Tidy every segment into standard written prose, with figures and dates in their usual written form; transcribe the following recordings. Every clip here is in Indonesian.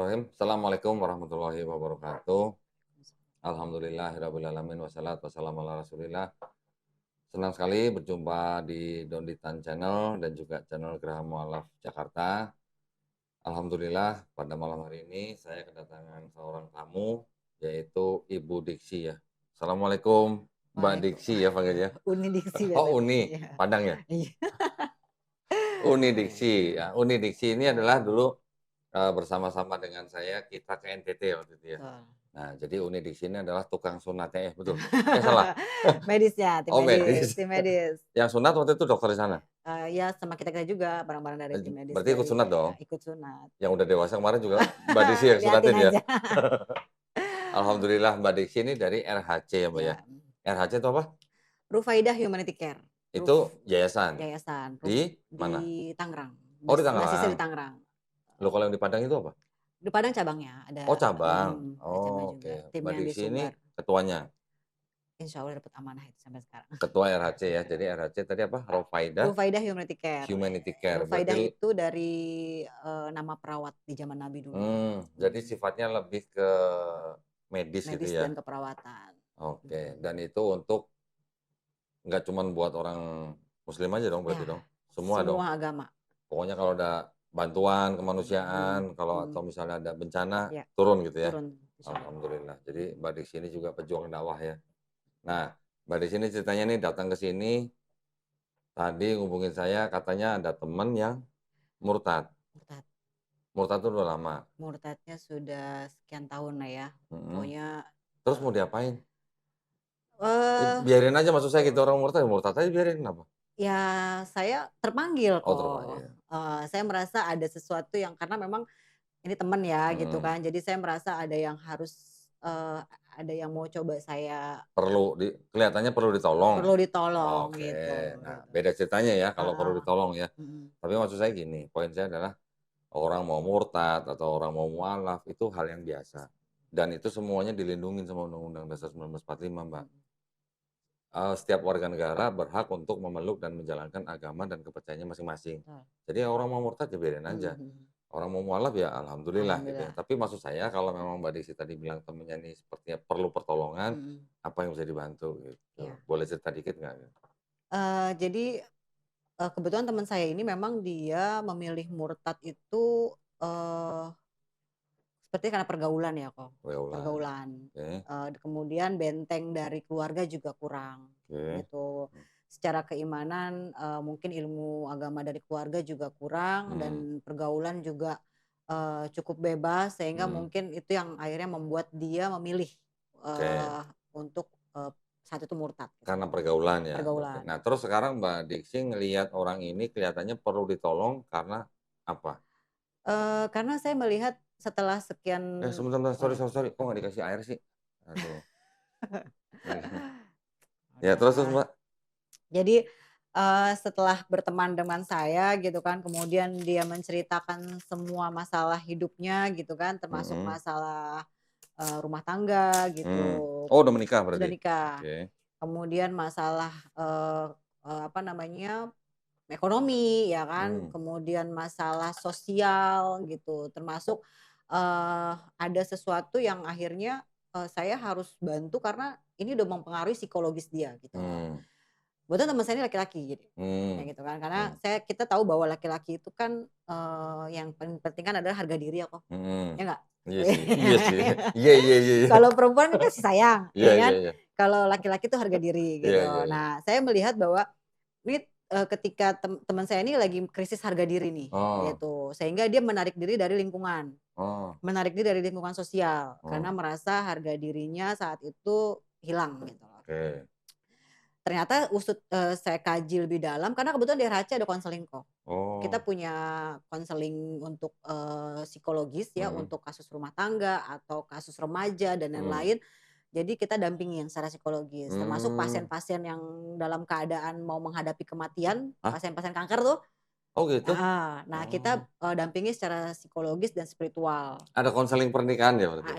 Bismillahirrahmanirrahim. Assalamualaikum warahmatullahi wabarakatuh. Alhamdulillahirrabbilalamin wassalatu wassalamu ala Rasulillah. Senang sekali berjumpa di Donditan Channel dan juga channel Geraha Mualaf Jakarta. Alhamdulillah pada malam hari ini saya kedatangan seorang tamu yaitu Ibu Diksi ya. Assalamualaikum Mbak Diksi ya panggilnya. Uni Diksi ya. Oh Uni, Iya. Padang ya? Iya. Uni Diksi. Ya, Uni Diksi ini adalah dulu bersama-sama dengan saya kita ke NTT waktu itu ya. Betul. Nah, jadi Uni Diksi ini adalah tukang sunatnya betul? Salah? Medisnya, tim Oh medis medis. tim medis. Yang sunat waktu itu dokter di sana? Ya sama kita-kita juga bareng-bareng dari tim medis Berarti ikut dari sunat dong? ikut sunat. Yang udah dewasa kemarin juga Mbak Diksi yang Liatin sunatin ya? aja. Alhamdulillah Mbak Diksi ini dari RHC ya Mbak ya? Ya. RHC itu apa? Rufaidah Humanity Care. Itu yayasan? Yayasan. Di Di mana? Tangerang. Oh di Basisnya Tangerang? di Tangerang. Loh kalau yang di Padang itu apa? Di Padang cabangnya ada. Oh cabang? Ada cabang Oh juga. oke. Tim Mbak yang di Diksi ini Sumbar. ketuanya? Insya Allah dapat amanah itu sampai sekarang. Ketua RHC ya, jadi RHC tadi apa? Rufaidah Rufaidah Humanity Care. Humanity Care. Rufaidah Berarti itu dari nama perawat di zaman Nabi dulu. jadi sifatnya lebih ke medis gitu Medis ya? dan keperawatan. Oke, dan itu untuk nggak cuman buat orang muslim aja dong berarti Ya, dong? Semua dong? semua agama. Pokoknya kalau ada bantuan kemanusiaan, kalau atau misalnya ada bencana, Ya, turun gitu ya? turun. Alhamdulillah. Jadi Mbak Diksi ini juga pejuang dakwah ya. Nah, Mbak Diksi ini ceritanya nih datang ke sini, tadi ngubungin saya katanya ada teman yang murtad. Murtad. Murtad itu udah lama? Murtadnya sudah sekian tahun lah ya. Pokoknya Terus mau diapain? eh Biarin aja maksud saya gitu orang murtad aja biarin kenapa? ya saya terpanggil Oh kok. terpanggil. Saya merasa ada sesuatu yang karena memang ini teman ya gitu kan. Jadi saya merasa ada yang harus ada yang mau coba saya Kelihatannya perlu ditolong? perlu ditolong Oke, gitu. nah beda ceritanya ya kalau perlu Heeh. ditolong ya. Mhm. Tapi maksud saya gini, poin saya adalah orang mau murtad atau orang mau mualaf itu hal yang biasa. Dan itu semuanya dilindungi sama Undang-Undang Dasar 1945, Mbak. Setiap warga negara berhak untuk memeluk dan menjalankan agama dan kepercayaannya masing-masing. Betul. Jadi orang mau murtad ya biarin aja. Orang mau mualaf ya alhamdulillah gitu ya. Alhamdulillah. Tapi maksud saya kalau memang Mbak Diksi tadi bilang temennya ini sepertinya perlu pertolongan, apa yang bisa dibantu gitu? Iya. Boleh cerita dikit nggak? Jadi kebetulan teman saya ini memang dia memilih murtad itu seperti karena pergaulan ya kok, Pergaulan. pergaulan. Oke. Kemudian benteng dari keluarga juga kurang, Oke. gitu. Secara keimanan mungkin ilmu agama dari keluarga juga kurang dan pergaulan juga cukup bebas sehingga mungkin itu yang akhirnya membuat dia memilih untuk saat itu murtad. Karena pergaulan ya. Pergaulan. Nah terus sekarang Mbak Diksi ngelihat orang ini kelihatannya perlu ditolong karena apa? Karena saya melihat setelah sekian Sebentar, sorry, kok nggak dikasih air sih? Aduh. Ya terus Mbak? Jadi setelah berteman dengan saya gitu kan, kemudian dia menceritakan semua masalah hidupnya gitu kan, termasuk masalah rumah tangga gitu. Oh udah menikah berarti? Sudah nikah. Oke. Kemudian masalah apa namanya, ekonomi ya kan, kemudian masalah sosial gitu, termasuk ada sesuatu yang akhirnya saya harus bantu karena ini udah mempengaruhi psikologis dia gitu loh. Kebetulan teman saya ini laki-laki jadi, kayak gitu kan, karena kita tahu bahwa laki-laki itu kan yang paling penting kan adalah harga diri ya kok, ya nggak? Iya sih, iya sih. Iya. Kalau perempuan kan kasih sayang, Iya, ya kan? iya. Kalau laki-laki itu harga diri gitu. Iya. Nah, saya melihat bahwa ini ketika teman saya ini lagi krisis harga diri nih, gitu. Sehingga dia menarik diri dari lingkungan, menarik diri dari lingkungan sosial karena merasa harga dirinya saat itu hilang gitu loh. Oke. Ternyata saya kaji lebih dalam karena kebetulan di RHC ada konseling kok. Kita punya konseling untuk psikologis ya, untuk kasus rumah tangga atau kasus remaja dan lain-lain. Jadi kita dampingin secara psikologis, termasuk pasien-pasien yang dalam keadaan mau menghadapi kematian, pasien-pasien kanker tuh. Oh gitu? Nah kita dampingi secara psikologis dan spiritual. Ada konseling pernikahan ya berarti?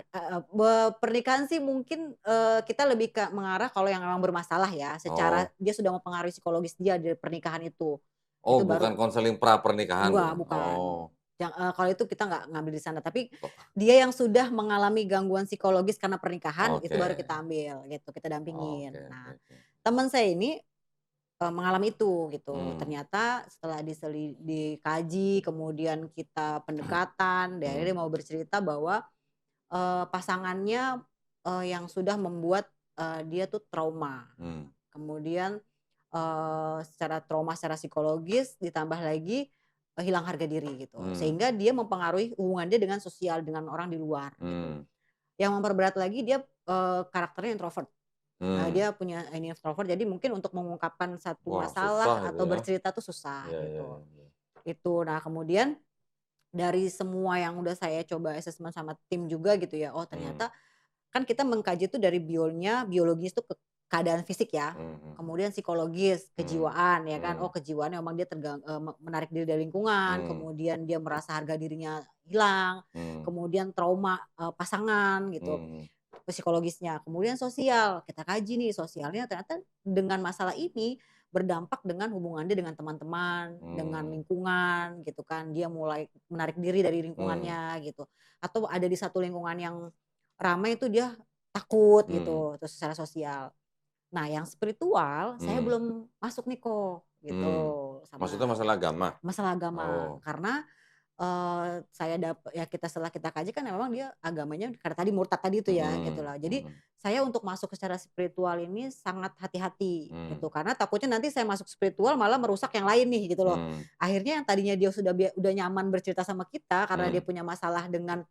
Pernikahan sih mungkin kita lebih ke mengarah kalau yang memang bermasalah ya, secara dia sudah mempengaruhi psikologis dia di pernikahan itu. Oh Itu baru bukan konseling pra pernikahan? bukan. Kalau itu kita nggak ngambil di sana, tapi Oh, dia yang sudah mengalami gangguan psikologis karena pernikahan, itu oke. baru kita ambil gitu, kita dampingin. Oke oke Nah, oke. teman saya ini mengalami itu gitu. Mmm, Ternyata setelah dikaji, kemudian kita pendekatan, akhirnya mmm, dia mau bercerita bahwa, pasangannya, yang sudah membuat, dia tuh trauma. mmm, Kemudian, secara trauma secara psikologis ditambah lagi, hilang harga diri gitu. mmm, Sehingga dia mempengaruhi hubungan dia dengan sosial, dengan orang di luar gitu. mmm, Yang memperberat lagi dia, karakternya introvert. mmm. Dia punya ini extrovert jadi mungkin untuk mengungkapkan satu Wah, masalah susah itu atau ya. bercerita tuh susah Iya iya gitu, iya iya. itu. Nah kemudian dari semua yang udah saya coba asesmen sama tim juga gitu ya, oh Mmm, ternyata kan kita mengkaji itu dari biologis tuh keadaan fisik ya, mhm mhm. kemudian psikologis, Mmm, kejiwaan ya kan, oh mmm, kejiwaan memang dia menarik diri dari lingkungan, mmm, kemudian dia merasa harga dirinya hilang, mmm, kemudian trauma, pasangan gitu. mmm, Psikologisnya, kemudian sosial, kita kaji nih sosialnya ternyata dengan masalah ini berdampak dengan hubungan dia dengan teman-teman, dengan mmm, lingkungan gitu kan, dia mulai menarik diri dari mmm, lingkungannya gitu, atau ada di satu lingkungan yang ramai itu dia takut mmm, gitu, terus secara sosial. Nah yang spiritual saya mmm, belum masuk nih kok, gitu, mmm. Maksudnya sama masalah agama? masalah agama Oh, karena setelah kita kaji kan memang dia agamanya karena tadi murtad tadi itu ya gitu mhm loh. Jadi mhm, saya untuk masuk secara spiritual ini sangat hati-hati mmm, gitu, karena takutnya nanti saya masuk spiritual malah merusak yang lain nih gitu loh. mmm, Akhirnya yang tadinya dia udah nyaman bercerita sama kita karena dia mmm, punya masalah dengan,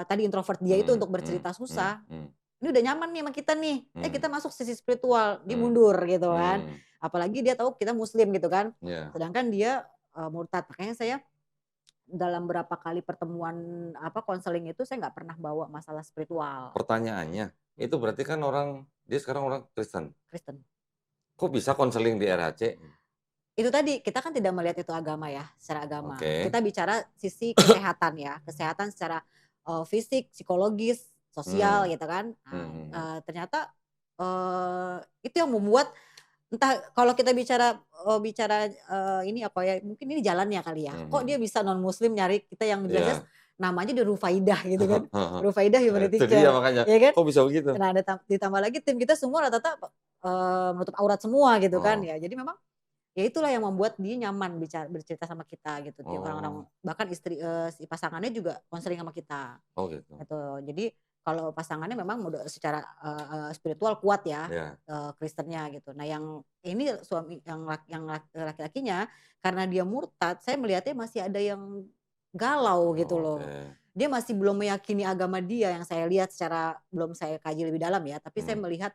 tadi introvert dia itu mmm, untuk mmm, bercerita mmm, susah, mmm, ini udah nyaman nih sama kita nih, mmm, kita masuk sisi spiritual, dia mmm, mundur gitu kan. mmm, Apalagi dia tahu kita muslim gitu kan, iya. sedangkan dia, murtad. Makanya saya dalam berapa kali pertemuan, konseling itu saya nggak pernah bawa masalah spiritual, Pertanyaannya, itu mhm, berarti kan dia sekarang orang Kristen. Kristen. Kok bisa konseling di RHC? Itu tadi, kita kan tidak melihat itu agama ya, secara agama. Oke. Kita bicara sisi kesehatan ya, kesehatan secara, fisik, psikologis, sosial Mmm, gitu kan. mhm Nah, mhm, ternyata, itu yang membuat entah kalau kita ini apa ya, mungkin ini jalannya kali ya, kok dia mhm. bisa non muslim nyari kita yang jelas-jelas Iya. namanya udah Rufaidah gitu kan, Heeh. Rufaidah Nah Humanity itu dia Care, makanya, ya kan. kok bisa begitu? Nah ditambah lagi tim kita semua rata-rata, menutup aurat semua gitu kan Oh ya. Jadi memang, ya itulah yang membuat dia nyaman bercerita sama kita gitu. Dia orang-orang oh bahkan si pasangannya juga konseling sama kita, oh gitu. gitu. Jadi kalau pasangannya memang udah secara, spiritual kuat ya, Iya. Kristennya gitu. Nah yang ini suami yang laki-lakinya karena dia murtad, saya melihatnya masih ada yang galau gitu Oh, loh. oke. Dia masih belum meyakini agama dia yang saya lihat secara belum saya kaji lebih dalam ya, tapi saya Mmm, melihat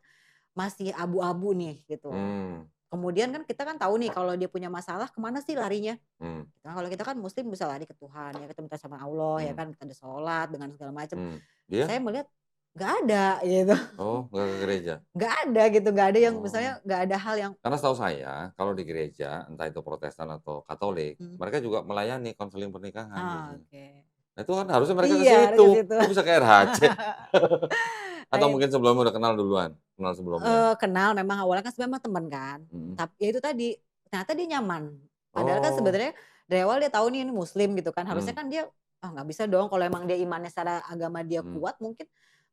masih abu-abu nih gitu. mmm, Kemudian kan kita kan tahu nih kalau dia punya masalah kemana sih larinya. mmm, Nah, kalau kita kan muslim bisa lari ke Tuhan ya, kita minta sama Allah ya mmm, kan, kita ada sholat dengan segala macam. mmm. Dia? Saya melihat nggak ada gitu, Oh nggak ke gereja? nggak ada gitu, nggak ada yang misalnya Oh. nggak ada hal yang Karena setahu saya, kalau di gereja, entah itu Protestan atau Katolik, mhm, mereka juga melayani konseling pernikahan biasanya. oke. Nah itu kan harusnya mereka ke Iya harus ke situ, situ. kok bisa ke RHC? Nah Atau mungkin sebelumnya udah kenal duluan? Kenal sebelumnya? kenal memang awalnya kan sebenarnya memang temen kan, Mhm. tapi ya itu tadi, ternyata dia nyaman. Padahal kan Oh, sebenarnya dari awal dia tahu nih ini muslim gitu kan, harusnya mmm, kan dia, "Ah nggak bisa dong kalau emang dia imannya secara agama dia mmm. kuat mungkin."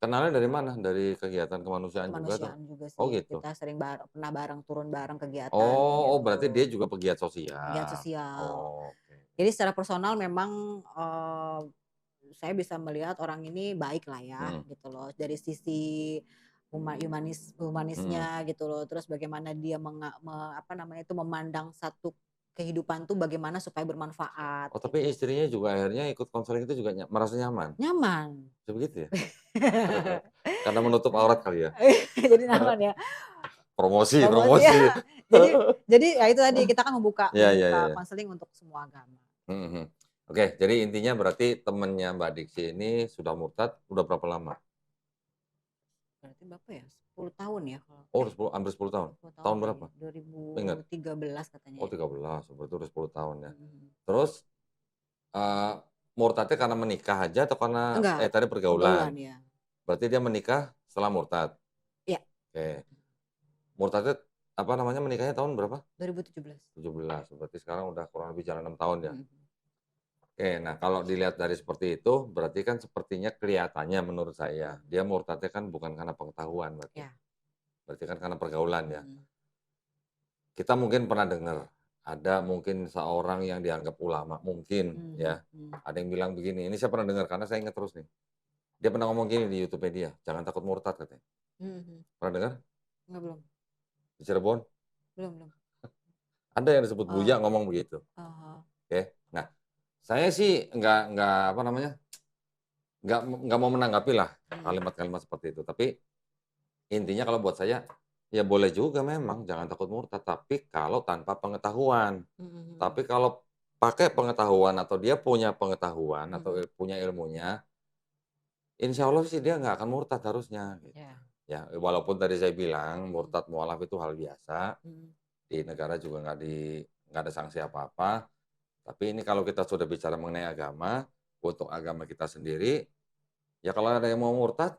Kenalnya dari mana? Dari kegiatan kemanusiaan juga tuh? Kemanusiaan juga Oh sih, gitu? kita sering pernah bareng turun bareng kegiatan Oh gitu, berarti dia juga pegiat kegiatan sosial? sosial. Oh, oke. Jadi secara personal memang, saya bisa melihat orang ini baik lah ya Mhm gitu loh, dari sisi mhm. humanisnya gitu loh, terus bagaimana dia apa namanya itu, memandang satu kehidupan tuh bagaimana supaya bermanfaat Oh tapi gitu. istrinya juga akhirnya ikut konseling itu juga merasa nyaman? Nyaman. Bisa begitu ya? Karena menutup aurat kali ya? Jadi nyaman ya. Promosi Promosi ya. promosi. Jadi ya itu tadi kita kan membuka Iya iya iya membuka iya. konseling untuk semua agama. Mhm mhm. Oke, jadi intinya berarti temennya Mbak Diksi ini sudah murtad udah berapa lama? Berarti berapa ya, 10 tahun ya kalau Oh udah 10 hampir 10 tahun? 10 tahun Tahun berapa? kayaknya, Ingat? 2013 katanya Oh ya. 13, berarti udah 10 tahun ya. Mhm. Terus, eee, murtadnya karena menikah aja atau karena Enggak, tadi pergaulan? pergaulan ya. Berarti dia menikah setelah murtad? Iya, Oke. Murtadnya apa namanya, menikahnya tahun berapa? 2017. 17, berarti sekarang udah kurang lebih jalan 6 tahun ya? Mhm. Oke, nah kalau dilihat dari seperti itu, berarti kan sepertinya kelihatannya menurut saya, Mhm. dia murtadnya kan bukan karena pengetahuan berarti. Ya. Berarti kan karena pergaulan ya. Mhm. Kita mungkin pernah dengar, ada mungkin seorang yang dianggap ulama, mungkin ya. Mhm mhm. Ada yang bilang begini, ini saya pernah dengar karena saya ingat terus nih. Dia pernah ngomong gini di YouTube dia, "Jangan takut murtad," katanya. Mhm. Pernah dengar? Enggak, belum. Di Cirebon? Belum. Ada yang disebut Buya Oh. ngomong begitu, Oh. oke. Nah, saya sih nggak apa namanya, nggak mau menanggapi lah Mhm. kalimat-kalimat seperti itu. Tapi intinya kalau buat saya, ya boleh juga memang jangan takut murtad, tapi kalau tanpa pengetahuan. Mhm mhm. Tapi kalau pakai pengetahuan atau dia punya pengetahuan atau Mhm. punya ilmunya, insya Allah sih dia nggak akan murtad harusnya gitu. Ya. Ya, walaupun tadi saya bilang Mhm. murtad mualaf itu hal biasa, Mhm. di negara juga nggak ada sanksi apa-apa. Tapi ini kalau kita sudah bicara mengenai agama, untuk agama kita sendiri, ya kalau ada yang mau murtad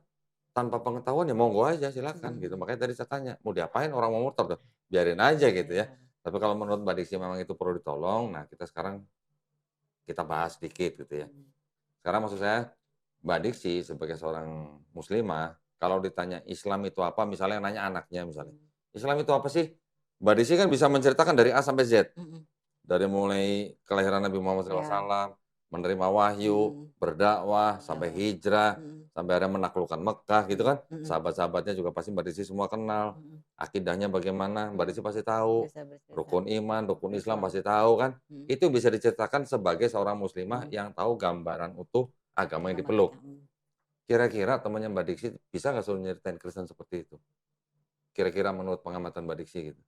tanpa pengetahuan ya monggo aja Mhm silakan gitu. mhm. Makanya tadi saya tanya, mau diapain orang mau murtad? Biarin aja gitu ya. Iya. Tapi kalau menurut Mbak Diksi memang itu perlu ditolong, nah kita sekarang kita bahas sedikit gitu ya. Mhm. Sekarang maksud saya, Mbak Diksi sebagai seorang muslimah, kalau ditanya Islam itu apa, misalnya nanya anaknya misalnya, Mhm. "Islam itu apa sih?" Mbak Diksi kan bisa menceritakan dari A sampai Z. Mhm. Dari mulai kelahiran Nabi Muhammad Iya. SAW, menerima wahyu, Mhm. berdakwah, sampai Berdakwah. hijrah, Mhm. sampai akhirnya menaklukkan Mekkah gitu Mhm kan. mhm. Sahabat-sahabatnya juga pasti Mbak Desi semua kenal. Mhm Akidahnya bagaimana, Mbak mhm. Desi pasti tahu. Bisa bercerita. Rukun iman, rukun Islam Islam. pasti tahu kan. Mhm Itu bisa diceritakan sebagai seorang muslimah mhm. yang tahu gambaran utuh agama yang Agama kita. dipeluk. Kira-kira temannya Mbak Diksi bisa nggak suruh nyeritain Kristen seperti itu? Kira-kira menurut pengamatan Mbak Diksi gitu?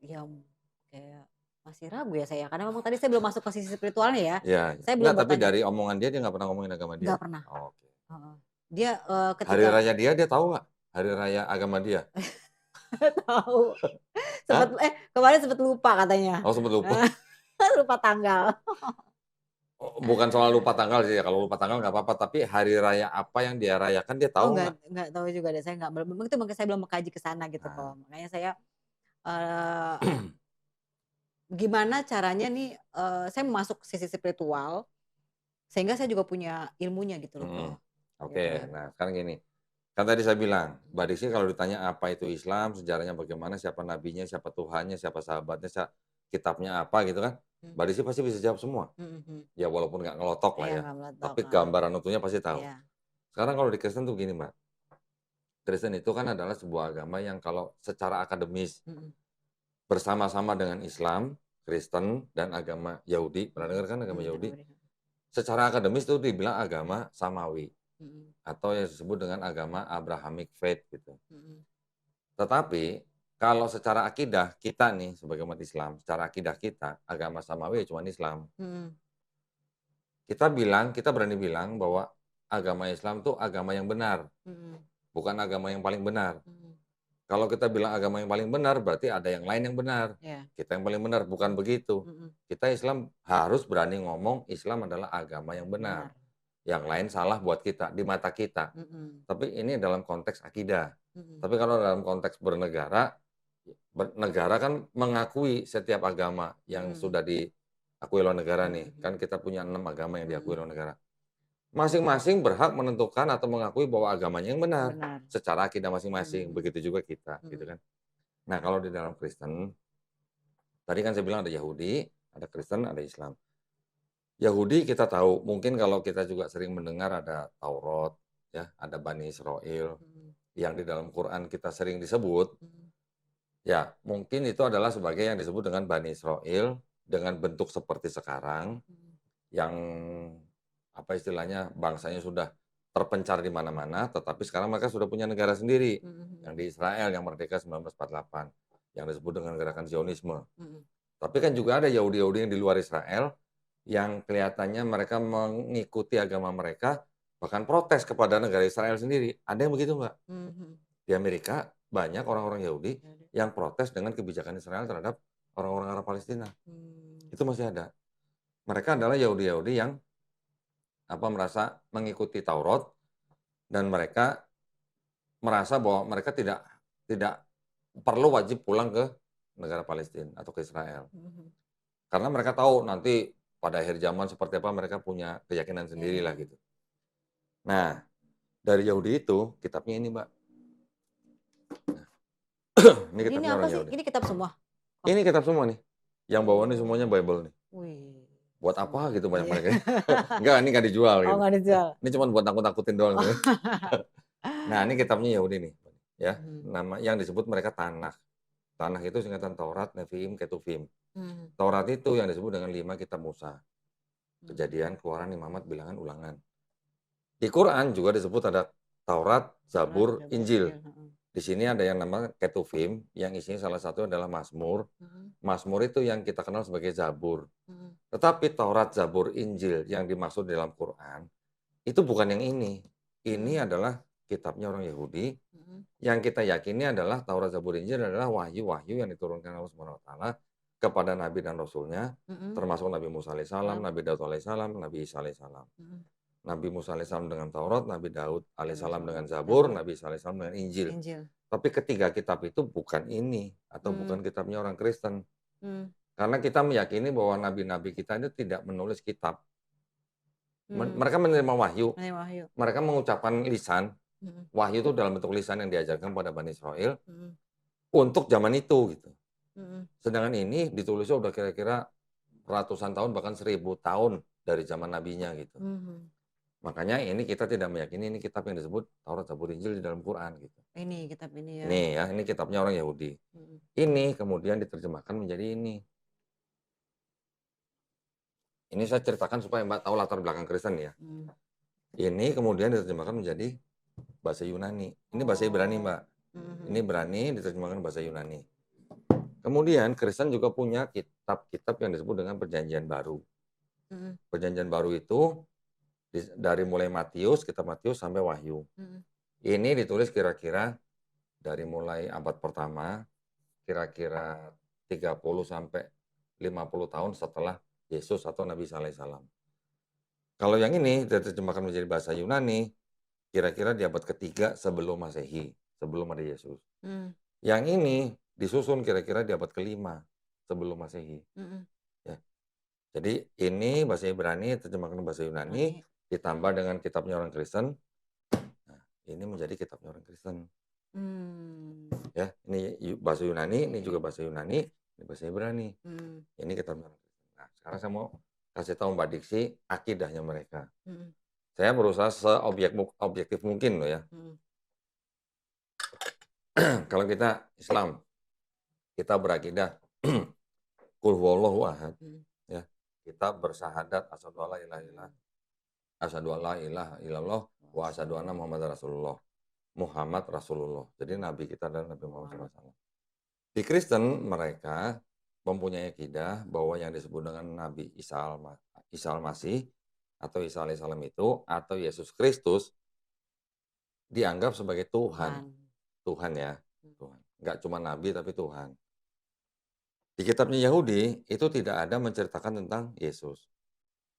Ya, kayak masih ragu ya saya, karena memang tadi saya belum masuk ke sisi spiritualnya ya. Iya, iya. Saya belum Enggak, tapi bertanya, dari omongan dia nggak pernah ngomongin agama dia? nggak pernah, Oh, oke. heeh. Dia, Hari ketika raya dia tahu nggak? Hari raya agama dia? tahu, sempet Hah? kemarin sempet lupa katanya. Oh, sempet lupa. Lupa tanggal. Oh, bukan soal lupa tanggal sih ya, kalau lupa tanggal nggak apa-apa, tapi hari raya apa yang dia rayakan dia Oh, tahu nggak? nggak tahu juga deh, saya nggak itu mungkin saya belum mengkaji ke sana gitu Nah, kok. Makanya saya, eee, gimana caranya nih, saya masuk ke sisi spiritual, sehingga saya juga punya ilmunya gitu loh mhm. kok, Oke, gitu kan. nah sekarang gini, kan tadi saya bilang, Mhm Mbak Desi kalau ditanya apa itu Islam, sejarahnya bagaimana, siapa nabinya, siapa Tuhannya, siapa sahabatnya, kitabnya apa gitu kan, mhm Mbak Desi pasti bisa jawab semua. mhm mhm. Ya walaupun nggak ngelotok lah Iya, ya, nggak meletok, tapi gambaran utuhnya pasti tahu. iya, Sekarang kalau di Kristen tuh gini, Mbak, Kristen itu kan adalah sebuah agama yang kalau secara akademis mhm bersama-sama dengan Islam, Kristen, dan agama Yahudi. Pernah dengar kan agama Yahudi? Yahudi, Secara akademis itu dibilang agama samawi mhm atau yang disebut dengan agama Abrahamic faith gitu. mhm Tetapi kalau secara akidah kita nih sebagai umat Islam, secara akidah kita agama samawi ya cuma Islam. mhm Kita berani bilang bahwa agama Islam itu agama yang benar, mhm bukan agama yang paling benar. mhm, Kalau kita bilang agama yang paling benar, berarti ada yang lain yang benar. iya, Kita yang paling benar, bukan begitu. mhm, Kita Islam harus berani ngomong Islam adalah agama yang benar. benar, Yang lain salah buat kita, di mata kita. mhm Tapi ini dalam konteks akidah. mhm Tapi kalau dalam konteks bernegara, negara kan mengakui setiap agama yang mhm sudah diakui oleh negara nih. mhm Kan kita punya 6 agama yang diakui mhm, oleh negara. Masing-masing berhak menentukan atau mengakui bahwa agamanya yang benar. benar, Secara akidah masing-masing. mhm Begitu juga kita, gitu mhm kan. Nah, kalau di dalam Kristen, tadi kan saya bilang ada Yahudi, ada Kristen, ada Islam. Yahudi kita tahu, mungkin kalau kita juga sering mendengar ada Taurat, ya, ada Bani Israel, mhm yang di dalam Quran kita sering disebut, mhm ya, mungkin itu adalah sebagai yang disebut dengan Bani Israel dengan bentuk seperti sekarang, mhm yang apa istilahnya, bangsanya sudah terpencar di mana-mana, tetapi sekarang mereka sudah punya negara sendiri, mhm mhm yang di Israel yang merdeka 1948, yang disebut dengan gerakan Zionisme. mhm Tapi kan juga ada Yahudi-Yahudi yang di luar Israel, yang kelihatannya mereka mengikuti agama mereka, bahkan protes kepada negara Israel sendiri. Ada yang begitu nggak? mhm, Di Amerika banyak orang-orang Yahudi ya udah, yang protes dengan kebijakan Israel terhadap orang-orang Arab Palestina. mmm, Itu masih ada. Mereka adalah Yahudi-Yahudi yang merasa mengikuti Taurat dan mereka merasa bahwa mereka tidak tidak perlu wajib pulang ke negara Palestina atau ke Israel. mhm Karena mereka tahu nanti pada akhir zaman seperti apa, mereka punya keyakinan Iya iya sendirilah iya. gitu. Nah, dari Yahudi itu kitabnya ini, Mbak. Ini Jadi ini kitabnya apa orang sih? Yahudi. Ini kitab semua? Ini kitab semua nih. Yang bawa nih semuanya Oh. Bible nih. Wih, Buat apa semua. gitu Iya. banyak-banyak ya. Enggak, ini nggak dijual Oh, gitu. nggak dijual? Ini cuma buat nakut-nakutin doang Oh. gitu. Nah, ini kitabnya Yahudi nih, ya. Mhm. Nama yang disebut mereka Tanakh. Tanakh itu singkatan Taurat, Nevi'im, Ketuvim. Mhm. Taurat itu yang disebut dengan 5 kitab Musa. Mhm. Kejadian, Keluaran, Imamat, Bilangan, Ulangan. Di Quran juga disebut ada Taurat, Taurat, Zabur, Zabur, Injil. Injil, heeh. Di sini ada yang nama Ketuvim, yang isinya salah satu adalah Mazmur. Mhm. Mazmur itu yang kita kenal sebagai Zabur. Mhm. Tetapi Taurat, Zabur, Injil yang dimaksud dalam Quran, itu bukan yang ini. Mhm. Ini adalah kitabnya orang Yahudi, Mhm. yang kita yakini adalah Taurat, Zabur, Injil adalah wahyu-wahyu yang diturunkan Allah Subhanahu wa taala kepada nabi dan rasulnya, Mhm. termasuk Nabi Musa alaihissalam, Salam. Nabi Daud alaihissalam, Nabi Isa alaihissalam. Mhm. Nabi Musa alaihissalam dengan Taurat, Nabi Daud alaihissalam dengan Zabur, Zabur, Nabi Isa alaihissalam dengan Injil. Injil. Tapi ketiga kitab itu bukan ini atau Mmm. bukan kitabnya orang Kristen. Mmm. Karena kita meyakini bahwa nabi-nabi kita itu tidak menulis kitab. Mmm. Mereka menerima wahyu, Menerima wahyu. mereka mengucapkan lisan. Mhm. Wahyu itu dalam bentuk lisan yang diajarkan pada Bani Israel Mhm. untuk zaman itu gitu. Mhm. Sedangkan ini ditulisnya udah kira-kira ratusan tahun bahkan 1000 tahun dari zaman nabinya gitu. Mhm. Makanya ini kita tidak meyakini ini kitab yang disebut Taurat, Zabur, Injil di dalam Quran gitu. Ini kitab ini ya. Ini ya, ini kitabnya orang Yahudi. Mhm. Ini kemudian diterjemahkan menjadi ini. Ini saya ceritakan supaya Mbak tahu latar belakang Kristen ya. Mmm. Ini kemudian diterjemahkan menjadi bahasa Yunani. Ini bahasa Ibrani, Mbak. Mhm Ini mhm. Ibrani diterjemahkan bahasa Yunani. Kemudian Kristen juga punya kitab-kitab yang disebut dengan Perjanjian Baru. Mhm. Perjanjian Baru itu dari mulai Matius, kitab Matius sampai Wahyu. Mhm. Ini ditulis kira-kira dari mulai abad pertama, kira-kira 30 sampai 50 tahun setelah Yesus atau Nabi Isa alaihissalam. Kalau yang ini diterjemahkan menjadi bahasa Yunani, kira-kira di abad ketiga sebelum Masehi, sebelum ada Yesus. Mmm. Yang ini disusun kira-kira di abad kelima sebelum Masehi. Mhm. Ya. Jadi ini bahasa Ibrani terjemahkan bahasa Yunani Ibrani. ditambah dengan kitabnya orang Kristen. Nah, ini menjadi kitabnya orang Kristen. Mmm. Ya, ini bahasa Yunani, ini Iya juga iya. bahasa Yunani, ini bahasa Ibrani. Mhm. Ini kitabnya orang Kristen. Nah, sekarang saya mau kasih tahu Mbak Diksi akidahnya mereka. Mhm. Saya berusaha objektif mungkin loh ya. Mhm. Kalau kita Islam, kita berakidah Qul huwallahu ahad. Mhm. Ya. Kita bersyahadat asyhadu alla ilaha illallah, asyhadu alla ilaha illallah wa asyhadu anna Muhammadar Rasulullah. Muhammad Rasulullah. Jadi nabi kita adalah Nabi Muhammad SAW. Di Kristen mereka mempunyai akidah bahwa yang disebut dengan Nabi Isa al-Masih atau Isa alaihissalam itu atau Yesus Kristus dianggap sebagai Tuhan. Tuhan. Tuhan ya, Mmm. Tuhan. Enggak cuma nabi tapi Tuhan. Di kitabnya Yahudi itu tidak ada menceritakan tentang Yesus.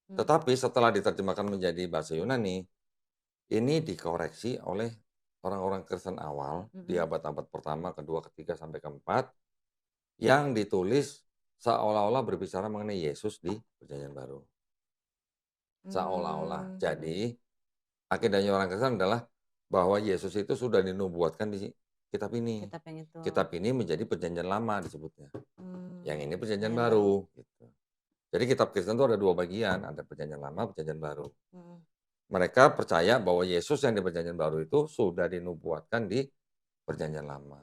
Mmm. Tetapi setelah diterjemahkan menjadi bahasa Yunani, ini dikoreksi oleh orang-orang Kristen awal di Mhm. abad-abad pertama, kedua, ketiga, sampai keempat, yang ditulis seolah-olah berbicara mengenai Yesus di Perjanjian Baru. Seolah-olah. Mmm. Mhm. Jadi, akidahnya orang Kristen adalah bahwa Yesus itu sudah dinubuatkan di kitab ini. Kitab yang itu. Kitab ini menjadi Perjanjian Lama disebutnya. Yang ini Perjanjian Perjanjian Baru. Gitu. Jadi kitab Kristen itu ada dua bagian, ada Perjanjian Lama, Perjanjian Baru. Mhm. Mereka percaya bahwa Yesus yang di Perjanjian Baru itu sudah dinubuatkan di Perjanjian Lama.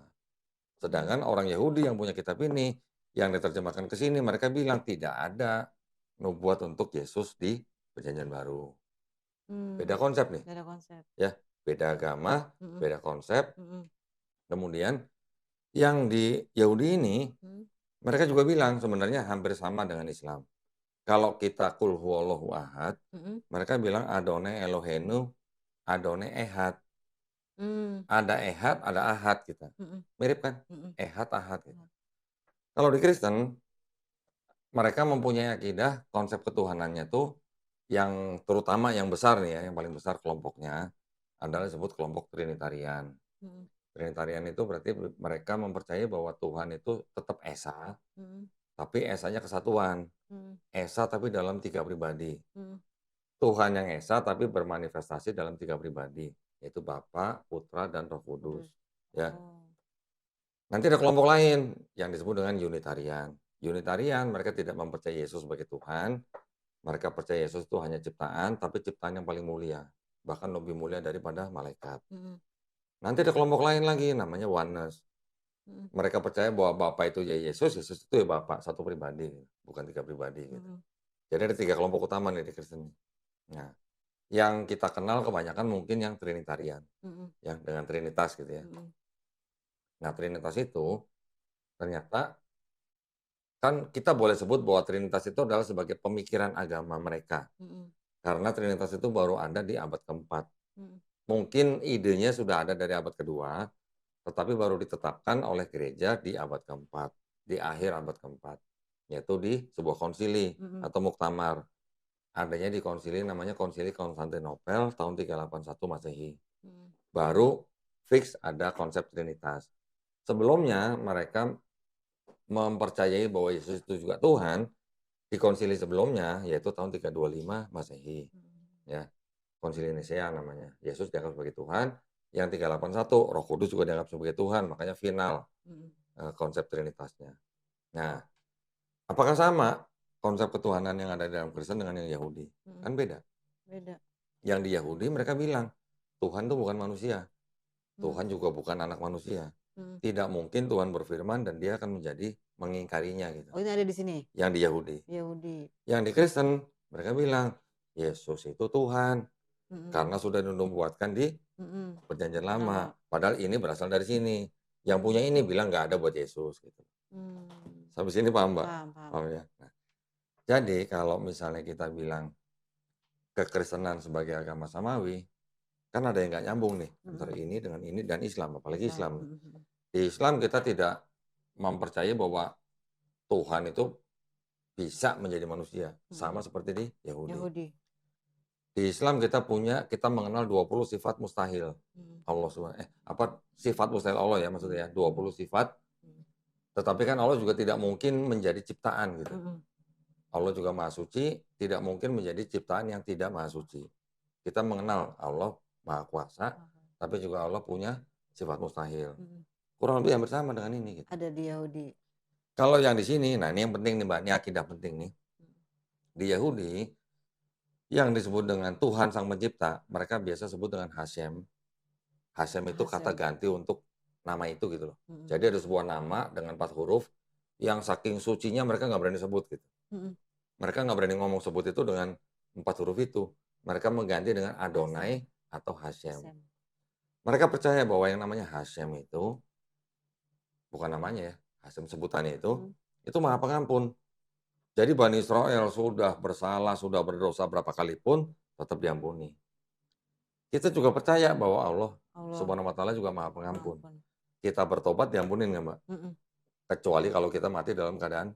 Sedangkan Mmm. orang Yahudi yang punya kitab ini, yang diterjemahkan ke sini, mereka bilang tidak ada nubuat untuk Yesus di Perjanjian Baru. Beda Mmm. konsep nih, Beda konsep. ya, beda agama, Mhm. beda konsep. Mhm. Kemudian yang di Yahudi ini, Mhm. mereka juga bilang sebenarnya hampir sama dengan Islam. Kalau kita Qul huwallahu ahad, Mhm. mereka bilang Adonai Eloheinu, Adonai Ehad. Mmm. Ada Ehad, ada Ahad kita. Mhm. Mirip kan? Mhm. Ehad, Ahad gitu. Mhm. Kalau di Kristen, mereka mempunyai akidah konsep ketuhanannya tuh yang terutama yang besar nih ya, yang paling besar kelompoknya adalah disebut kelompok Trinitarian. Mhm. Trinitarian itu berarti mereka mempercayai bahwa Tuhan itu tetap esa, Mhm. tapi esanya kesatuan. Mhm. Esa tapi dalam 3 pribadi. Mhm. Tuhan yang esa tapi bermanifestasi dalam 3 pribadi, yaitu Bapa, Putra, dan Roh Kudus. Kudus. Ya. Oh. Nanti ada kelompok lain yang disebut dengan Unitarian. Unitarian mereka tidak mempercayai Yesus sebagai Tuhan, mereka percaya Yesus itu hanya ciptaan, tapi ciptaan yang paling mulia, bahkan lebih mulia daripada malaikat. Mhm. Nanti ada kelompok lain lagi namanya Oneness. Mhm. Mereka percaya bahwa Bapa itu ya Yesus, Yesus itu ya Bapa, satu pribadi, bukan 3 pribadi gitu. Mhm. Jadi ada 3 kelompok utama nih di Kristen. Nah, yang kita kenal kebanyakan mungkin yang Trinitarian, Mhm. ya dengan Trinitas gitu ya. Mhm. Nah, Trinitas itu ternyata kan kita boleh sebut bahwa Trinitas itu adalah sebagai pemikiran agama mereka. Mhm. Karena Trinitas itu baru ada di abad keempat. Mhm. Mungkin idenya sudah ada dari abad kedua, tetapi baru ditetapkan oleh gereja di abad keempat, di akhir abad keempat, yaitu di sebuah konsili Mhm. atau muktamar. Adanya di konsili namanya Konsili Konstantinopel tahun 381 Masehi. Mhm. Baru fix ada konsep Trinitas. Sebelumnya mereka mempercayai bahwa Yesus itu juga Tuhan di konsili sebelumnya, yaitu tahun 325 Masehi. Mhm. Ya, konsili Nisea namanya. Yesus dianggap sebagai Tuhan. Yang 381 Roh Kudus juga dianggap sebagai Tuhan, makanya final Mhm. konsep Trinitasnya. Nah, apakah sama konsep ketuhanan yang ada di dalam Kristen dengan yang Yahudi? Mhm. Kan beda. Beda. Yang di Yahudi mereka bilang, Tuhan itu bukan manusia. Mhm. Tuhan juga bukan anak manusia. Mhm. Tidak mungkin Tuhan berfirman dan dia akan menjadi mengingkarinya gitu. Oh, ini ada di sini? Yang di Yahudi. Yahudi. Yang di Kristen mereka bilang, Yesus itu Tuhan Mhm. karena sudah dinubuatkan di Mhm. Perjanjian Lama. Lama. Padahal ini berasal dari sini. Yang punya ini bilang nggak ada buat Yesus gitu. Mmm. Sampai sini paham, Mbak? Paham, paham. Paham ya? Nah, jadi kalau misalnya kita bilang kekristenan sebagai agama samawi, kan ada yang nggak nyambung nih antara Mhm. ini dengan ini dan Islam, apalagi Islam. Islam. Mhm. Mhm. Di Islam kita tidak mempercayai bahwa Tuhan itu bisa menjadi manusia, sama Mhm. seperti di Yahudi. Yahudi. Di Islam kita mengenal 20 sifat mustahil. Mhm. Allah sifat mustahil Allah ya maksudnya ya, 20 sifat, Mhm. tetapi kan Allah juga tidak mungkin menjadi ciptaan gitu. Mhm. Allah juga Maha Suci, tidak mungkin menjadi ciptaan yang tidak Maha Suci. Kita mengenal Allah Maha Kuasa, tapi juga Allah punya sifat mustahil. Mhm. Kurang lebih hampir sama dengan ini gitu. Ada di Yahudi. Kalau yang di sini, nah ini yang penting nih Mbak, ini akidah penting nih. Di Yahudi, yang disebut dengan Tuhan Sang Pencipta, mereka biasa sebut dengan Hashem. Hashem itu kata Hasem. ganti untuk nama itu gitu loh. Mhm. Jadi ada sebuah nama dengan 4 huruf yang saking sucinya mereka nggak berani sebut gitu. Mhm. Mereka nggak berani ngomong sebut itu dengan 4 huruf itu. Mereka mengganti dengan Adonai Hasem. atau Hashem. Hasem. Mereka percaya bahwa yang namanya Hashem itu bukan namanya ya, Hashem sebutannya itu Maha Pengampun. Jadi Bani Israel sudah bersalah, sudah berdosa berapa kali pun tetap diampuni. Kita juga percaya bahwa Allah Allah. Subhanahu wa taala juga Maha Pengampun. Pengampun. Kita bertobat diampunin nggak, Mbak? Mhm. Kecuali kalau kita mati dalam keadaan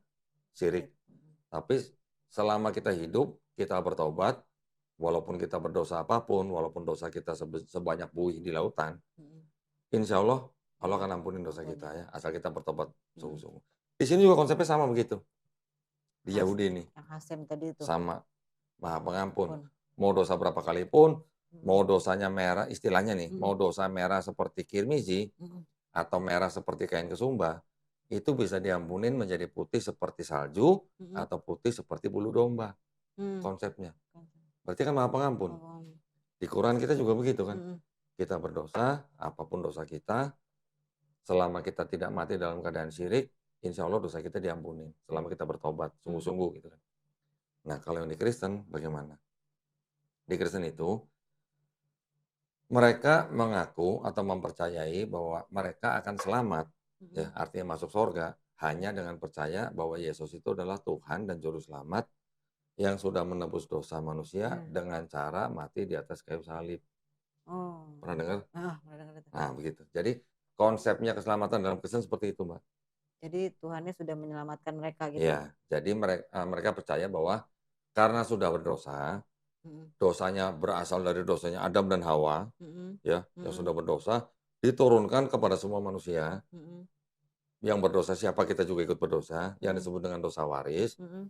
syirik. Mhm. Tapi selama kita hidup, kita bertobat, walaupun kita berdosa apapun, walaupun dosa kita sebanyak buih di lautan, Mhm. insya Allah Allah Iya, akan ampunin dosa ampuni. kita ya, asal kita bertobat Mhm. sungguh-sungguh. Di sini juga konsepnya sama begitu. Di Yahudi nih, Yang Hasem tadi itu. sama. Maha Pengampun. Pun. Mau dosa berapa kali pun, mau Mhm. dosanya merah, istilahnya nih, mau Mhm. dosa merah seperti kirmizi, Mhm. atau merah seperti kain kesumba, itu bisa diampunin menjadi putih seperti salju, Mhm. atau putih seperti bulu domba, Mmm. konsepnya. Berarti kan Maha Pengampun. Oh. Di Quran kita juga begitu kan. Mhm. Kita berdosa, apapun dosa kita, selama kita tidak mati dalam keadaan syirik, insya Allah dosa kita diampuni. Selama kita bertobat, sungguh-sungguh gitu kan. Nah, kalau yang di Kristen bagaimana? Di Kristen itu, mereka mengaku atau mempercayai bahwa mereka akan selamat, ya, Mhm. artinya masuk surga, hanya dengan percaya bahwa Yesus itu adalah Tuhan dan Juru Selamat yang sudah menebus dosa manusia Iya. dengan cara mati di atas kayu salib. Oh. Pernah dengar? Heeh, pernah dengar itu. Nah, begitu. Jadi, konsepnya keselamatan dalam Kristen seperti itu, Mbak. Jadi Tuhannya sudah menyelamatkan mereka gitu? Iya, jadi mereka percaya bahwa karena sudah berdosa, Mhm. dosanya berasal dari dosanya Adam dan Hawa, Mhm. ya, yang Mhm. sudah berdosa, diturunkan kepada semua manusia. Mhm. yang berdosa siapa kita juga ikut berdosa, yang Mhm. disebut dengan dosa waris, Mhm.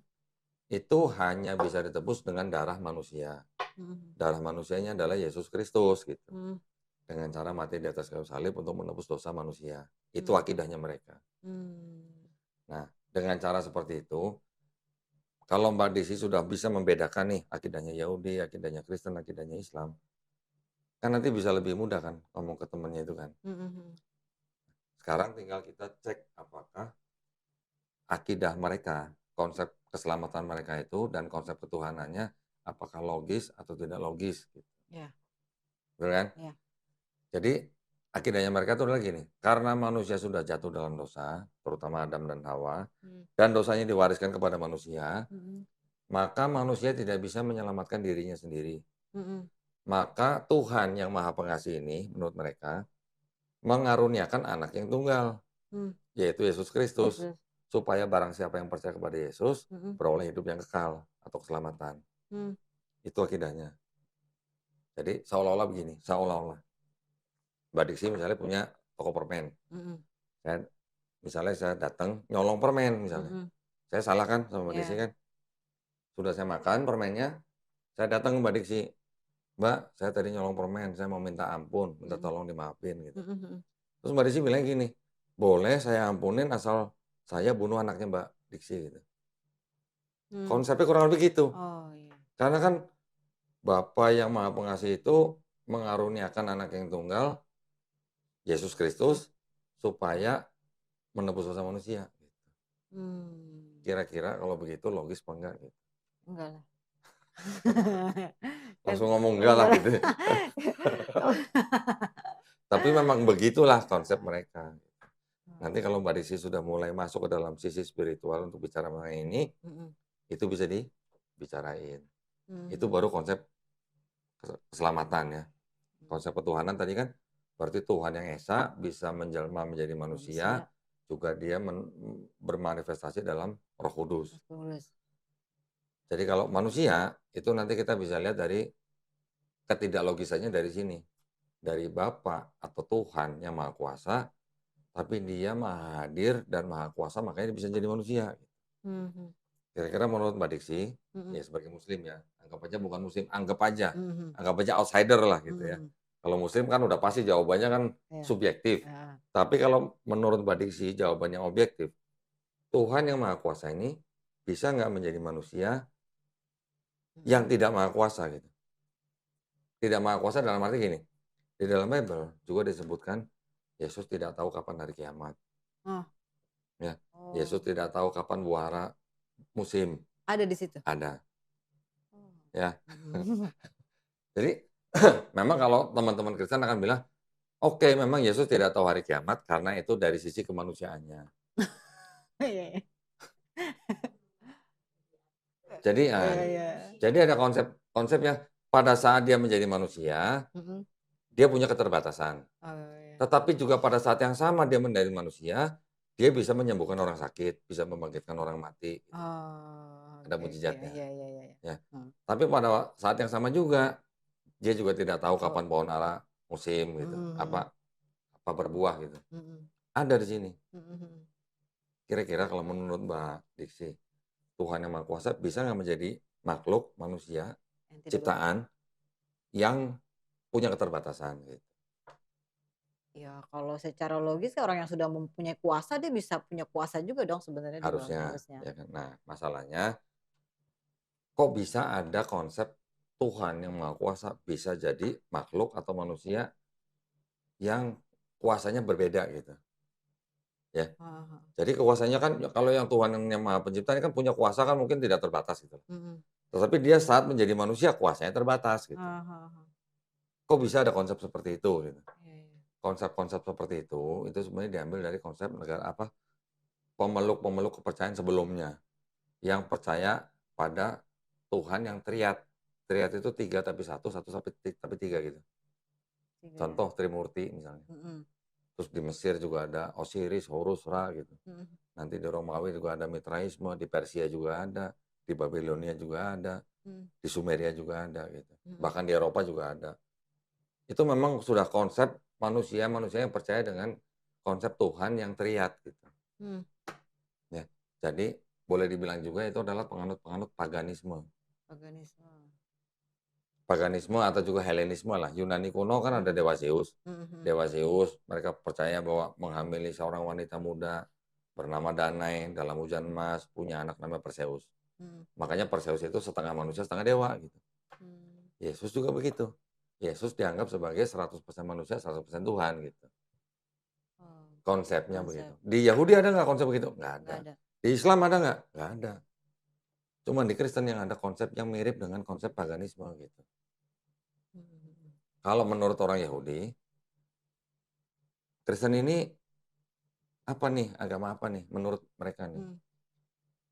itu hanya bisa ditebus dengan darah manusia. Mhm. Darah manusianya adalah Yesus Kristus gitu. Mhm. Dengan cara mati di atas kayu salib untuk menebus dosa manusia. Itu Mhm. akidahnya mereka. Mmm. Nah, dengan cara seperti itu, kalau Mbak Desi sudah bisa membedakan nih akidahnya Yahudi, akidahnya Kristen, akidahnya Islam, kan nanti bisa lebih mudah kan ngomong ke temannya itu kan. Mhm. Mhm. Sekarang tinggal kita cek apakah akidah mereka, konsep keselamatan mereka itu dan konsep ketuhanannya apakah logis atau tidak logis gitu. Iya. Betul kan? Iya. Jadi akidahnya mereka itu adalah gini, karena manusia sudah jatuh dalam dosa, terutama Adam dan Hawa, Mmm. dan dosanya diwariskan kepada manusia, Mhm. maka manusia tidak bisa menyelamatkan dirinya sendiri. Mhm. Maka Tuhan yang Maha Pengasih ini, menurut mereka, mengaruniakan anak yang tunggal, Mmm. yaitu Yesus Kristus, Yesus. supaya barang siapa yang percaya kepada Yesus, Mhm. beroleh hidup yang kekal atau keselamatan. Mmm. Itu akidahnya. Jadi seolah-olah begini, seolah-olah. Mbak Diksi misalnya punya toko permen. Mhm. Saya Misalnya saya datang nyolong permen misalnya. Mhm. Saya salah kan sama Mbak Desi Iya. kan? Sudah saya makan permennya, saya datang ke Mbak Diksi, "Mbak, saya tadi nyolong permen, saya mau minta ampun, minta Mhm. tolong dimaafin," gitu. Mhm. Mhm. Terus Mbak Desi bilang gini, "Boleh saya ampunin asal saya bunuh anaknya Mbak Diksi," gitu. Mmm. Konsepnya kurang lebih gitu. Oh, iya. Karena kan Bapa yang Maha Pengasih itu mengaruniakan anak yang tunggal, Yesus Kristus, supaya menebus dosa manusia. Mmm. Kira-kira kalau begitu logis apa enggak gitu? Enggak lah. Kan Langsung ngomong enggak lah enggak lah. gitu ya. Tapi memang begitulah konsep mereka. Nanti Oh. kalau Mbak Desi sudah mulai masuk ke dalam sisi spiritual untuk bicara mengenai ini, Mhm. itu bisa dibicarain. Itu Mmm. baru konsep keselamatan ya. Mhm. Konsep ketuhanan tadi kan berarti Tuhan yang esa bisa menjelma menjadi manusia, Manusia juga dia bermanifestasi dalam Roh Kudus. harus tulus. Jadi kalau manusia itu nanti kita bisa lihat dari ketidaklogisannya dari sini. Dari Bapa atau Tuhan yang Maha Kuasa, tapi dia Maha Hadir dan Maha Kuasa makanya dia bisa jadi manusia. Mhm. Kira-kira menurut Mbak Diksi, Mhm. ya sebagai muslim ya, anggap aja bukan muslim, Mhm. anggap aja outsider lah gitu ya. Mhm. Kalau muslim kan udah pasti jawabannya kan Iya. subjektif. Heeh. Tapi kalau menurut Mbak Diksi jawaban yang objektif, Tuhan yang Maha Kuasa ini bisa nggak menjadi manusia Mhm. yang tidak Maha Kuasa gitu. Tidak Maha Kuasa dalam arti gini, di dalam Bible juga disebutkan Yesus tidak tahu kapan hari kiamat. Oh. Ya, Yesus Oh. tidak tahu kapan buahara musim, Ada di situ? ada, Oh. ya. Mhm. Jadi memang kalau teman-teman Kristen akan bilang, "Oke, memang Yesus tidak tahu hari kiamat karena itu dari sisi kemanusiaannya." Iya, iya. Jadi Iya, ah, iya. jadi ada konsepnya pada saat dia menjadi manusia, Mhm. dia punya keterbatasan. Oh, iya. Tetapi juga pada saat yang sama dia menjadi manusia, dia bisa menyembuhkan orang sakit, bisa membangkitkan orang mati, Oh, ada oke, oke. mukjizatnya, Iya, iya, iya, iya. ya. Heeh. Tapi pada saat yang sama juga, dia juga tidak tahu Oh. kapan pohon ara musim Mhm. gitu, Mhm. apa berbuah gitu. Mhm. Ada di sini. Mhm. Mhm. Kira-kira kalau menurut Mbak Diksi, Tuhan yang Maha Kuasa bisa nggak menjadi makhluk manusia, Yang tidak ciptaan yang punya keterbatasan gitu? ya kalau secara logis ya orang yang sudah mempunyai kuasa dia bisa punya kuasa juga dong sebenarnya di bawah Harusnya, harusnya. ya kan. Nah, masalahnya kok bisa ada konsep Tuhan yang Maha Kuasa bisa jadi makhluk atau manusia yang kuasanya berbeda gitu, ya. Heeh, heeh. Jadi kuasanya kan kalau yang Tuhan yang Maha Pencipta ini kan punya kuasa kan mungkin tidak terbatas gitu. Mhm. Tetapi dia saat menjadi manusia kuasanya terbatas gitu. Heeh, heeh, heeh. Kok bisa ada konsep seperti itu gitu. Iya, iya. Konsep-konsep seperti itu sebenarnya diambil dari konsep negara apa, pemeluk-pemeluk kepercayaan sebelumnya, yang percaya pada Tuhan yang triad. Triad itu 3 tapi satu, satu tapi 3 gitu. 3 ya. Contoh Trimurti misalnya. Mhm. Terus di Mesir juga ada Osiris, Horus, Ra gitu. Mhm. Nanti di Romawi juga ada Mitraisme, di Persia juga ada, di Babilonia juga ada, Mhm. di Sumeria juga ada gitu. Mhm. Bahkan di Eropa juga ada. Itu memang sudah konsep manusia-manusia yang percaya dengan konsep Tuhan yang triad gitu. Hmm. Ya. Jadi boleh dibilang juga itu adalah penganut-penganut paganisme. Paganisme. Paganisme atau juga Helenisme lah. Yunani kuno kan ada dewa Zeus. Dewa Zeus, mereka percaya bahwa menghamili seorang wanita muda bernama Danae dalam hujan emas, punya anak namanya Perseus. Makanya Perseus itu setengah manusia, setengah dewa gitu. Yesus juga begitu. Yesus dianggap sebagai 100% manusia, 100% Tuhan gitu. Konsepnya begitu. Di Yahudi ada nggak konsep begitu? Nggak ada. Di Islam ada nggak? Nggak ada. Cuma di Kristen yang ada konsep yang mirip dengan konsep paganisme gitu. Kalau menurut orang Yahudi, Kristen ini apa nih? Agama apa nih menurut mereka nih?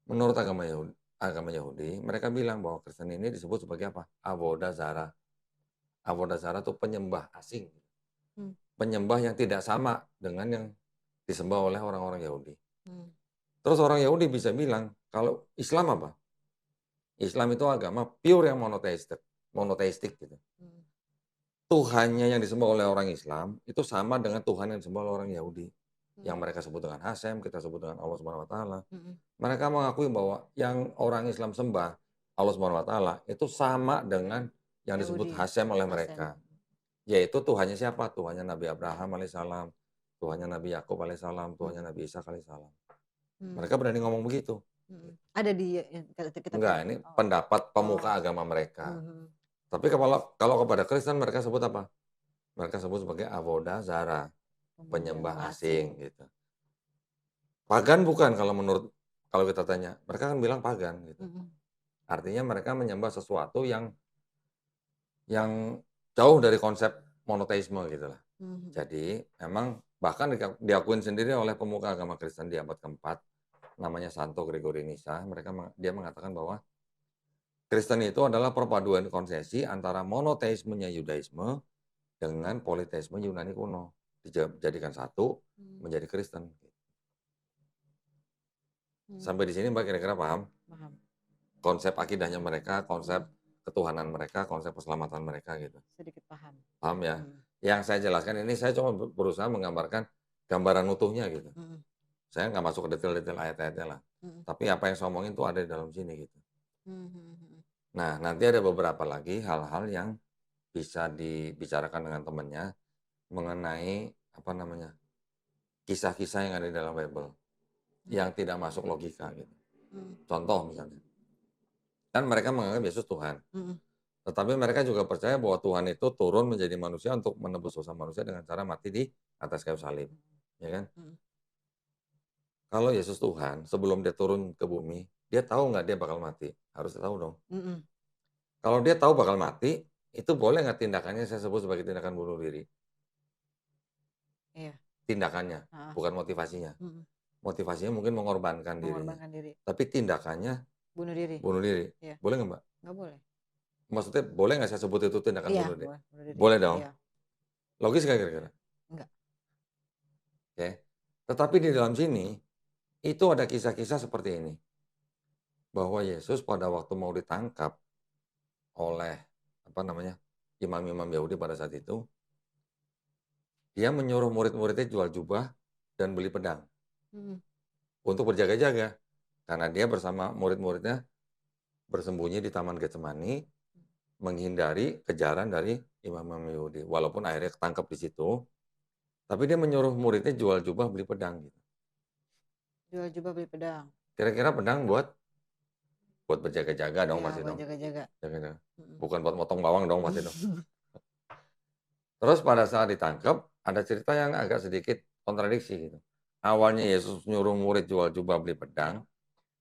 Menurut agama Yahudi, mereka bilang bahwa Kristen ini disebut sebagai apa? Avodah Zarah. Avodah Zarah itu penyembah asing. Penyembah yang tidak sama dengan yang disembah oleh orang-orang Yahudi. Terus orang Yahudi bisa bilang, kalau Islam apa? Islam itu agama pure yang monoteistik gitu. Tuhannya yang disembah oleh orang Islam itu sama dengan Tuhan yang disembah oleh orang Yahudi. Yang mereka sebut dengan Hasem, kita sebut dengan Allah Subhanahu wa taala. Mereka mengakui bahwa yang orang Islam sembah Allah Subhanahu wa taala itu sama dengan yang disebut Hasem oleh mereka. Yaitu Tuhannya siapa? Tuhannya Nabi Abraham alaihissalam, Tuhannya Nabi Yakub alaihissalam, Tuhannya Nabi Isa alaihissalam. Mereka berani ngomong begitu. Ada di kitab. Enggak, ini pendapat pemuka agama mereka. Tapi kalau kepada Kristen mereka sebut apa? Mereka sebut sebagai Avodah Zarah, penyembah asing gitu. Pagan bukan kalau kita tanya. Mereka kan bilang pagan gitu. Artinya mereka menyembah sesuatu yang jauh dari konsep monoteisme gitu lah. Jadi memang bahkan diakuin sendiri oleh pemuka agama Kristen di abad keempat, namanya Santo Gregory Nyssa, dia mengatakan bahwa Kristen itu adalah perpaduan konsesi antara monoteismenya Yudaisme dengan politeisme Yunani kuno. Dijadikan satu menjadi Kristen. Sampai di sini Mbak kira-kira paham? Paham. Konsep akidahnya mereka, konsep ketuhanan mereka, konsep keselamatan mereka gitu. Sedikit paham. Paham ya? Yang saya jelaskan ini saya cuma berusaha menggambarkan gambaran utuhnya gitu. Saya nggak masuk ke detail-detail ayat-ayatnya lah. Tapi apa yang saya omongin itu ada di dalam sini gitu. Nah, nanti ada beberapa lagi hal-hal yang bisa dibicarakan dengan temannya mengenai kisah-kisah yang ada di dalam Bible yang tidak masuk logika gitu. Contoh misalnya, kan mereka menganggap Yesus Tuhan, tetapi mereka juga percaya bahwa Tuhan itu turun menjadi manusia untuk menebus dosa manusia dengan cara mati di atas kayu salib, ya kan? Kalau Yesus Tuhan, sebelum dia turun ke bumi, dia tahu nggak dia bakal mati? Harusnya tahu dong. Kalau dia tahu bakal mati, itu boleh nggak tindakannya saya sebut sebagai tindakan bunuh diri? Iya. Tindakannya, bukan motivasinya. Motivasinya mungkin mengorbankan dirinya. Tapi tindakannya bunuh diri. Bunuh diri. Iya. Boleh nggak, Mbak? Nggak boleh. Maksudnya boleh nggak saya sebut itu tindakan Iya, bunuh diri? bunuh diri? Boleh dong. Iya. Logis nggak kira-kira? Enggak. Oke. Tetapi di dalam sini itu ada kisah-kisah seperti ini. Bahwa Yesus pada waktu mau ditangkap oleh imam-imam Yahudi pada saat itu, dia menyuruh murid-muridnya jual jubah dan beli pedang untuk berjaga-jaga, karena dia bersama murid-muridnya bersembunyi di Taman Getsemani menghindari kejaran dari imam-imam Yahudi. Walaupun akhirnya ketangkep di situ, tapi dia menyuruh muridnya jual jubah beli pedang gitu. Jual jubah beli pedang. Kira-kira pedang buat berjaga-jaga dong, pasti buat dong. Jaga-jaga. Bukan buat motong bawang dong, pasti dong. Terus pada saat ditangkap, ada cerita yang agak sedikit kontradiksi gitu. Awalnya Yesus nyuruh murid jual jubah beli pedang,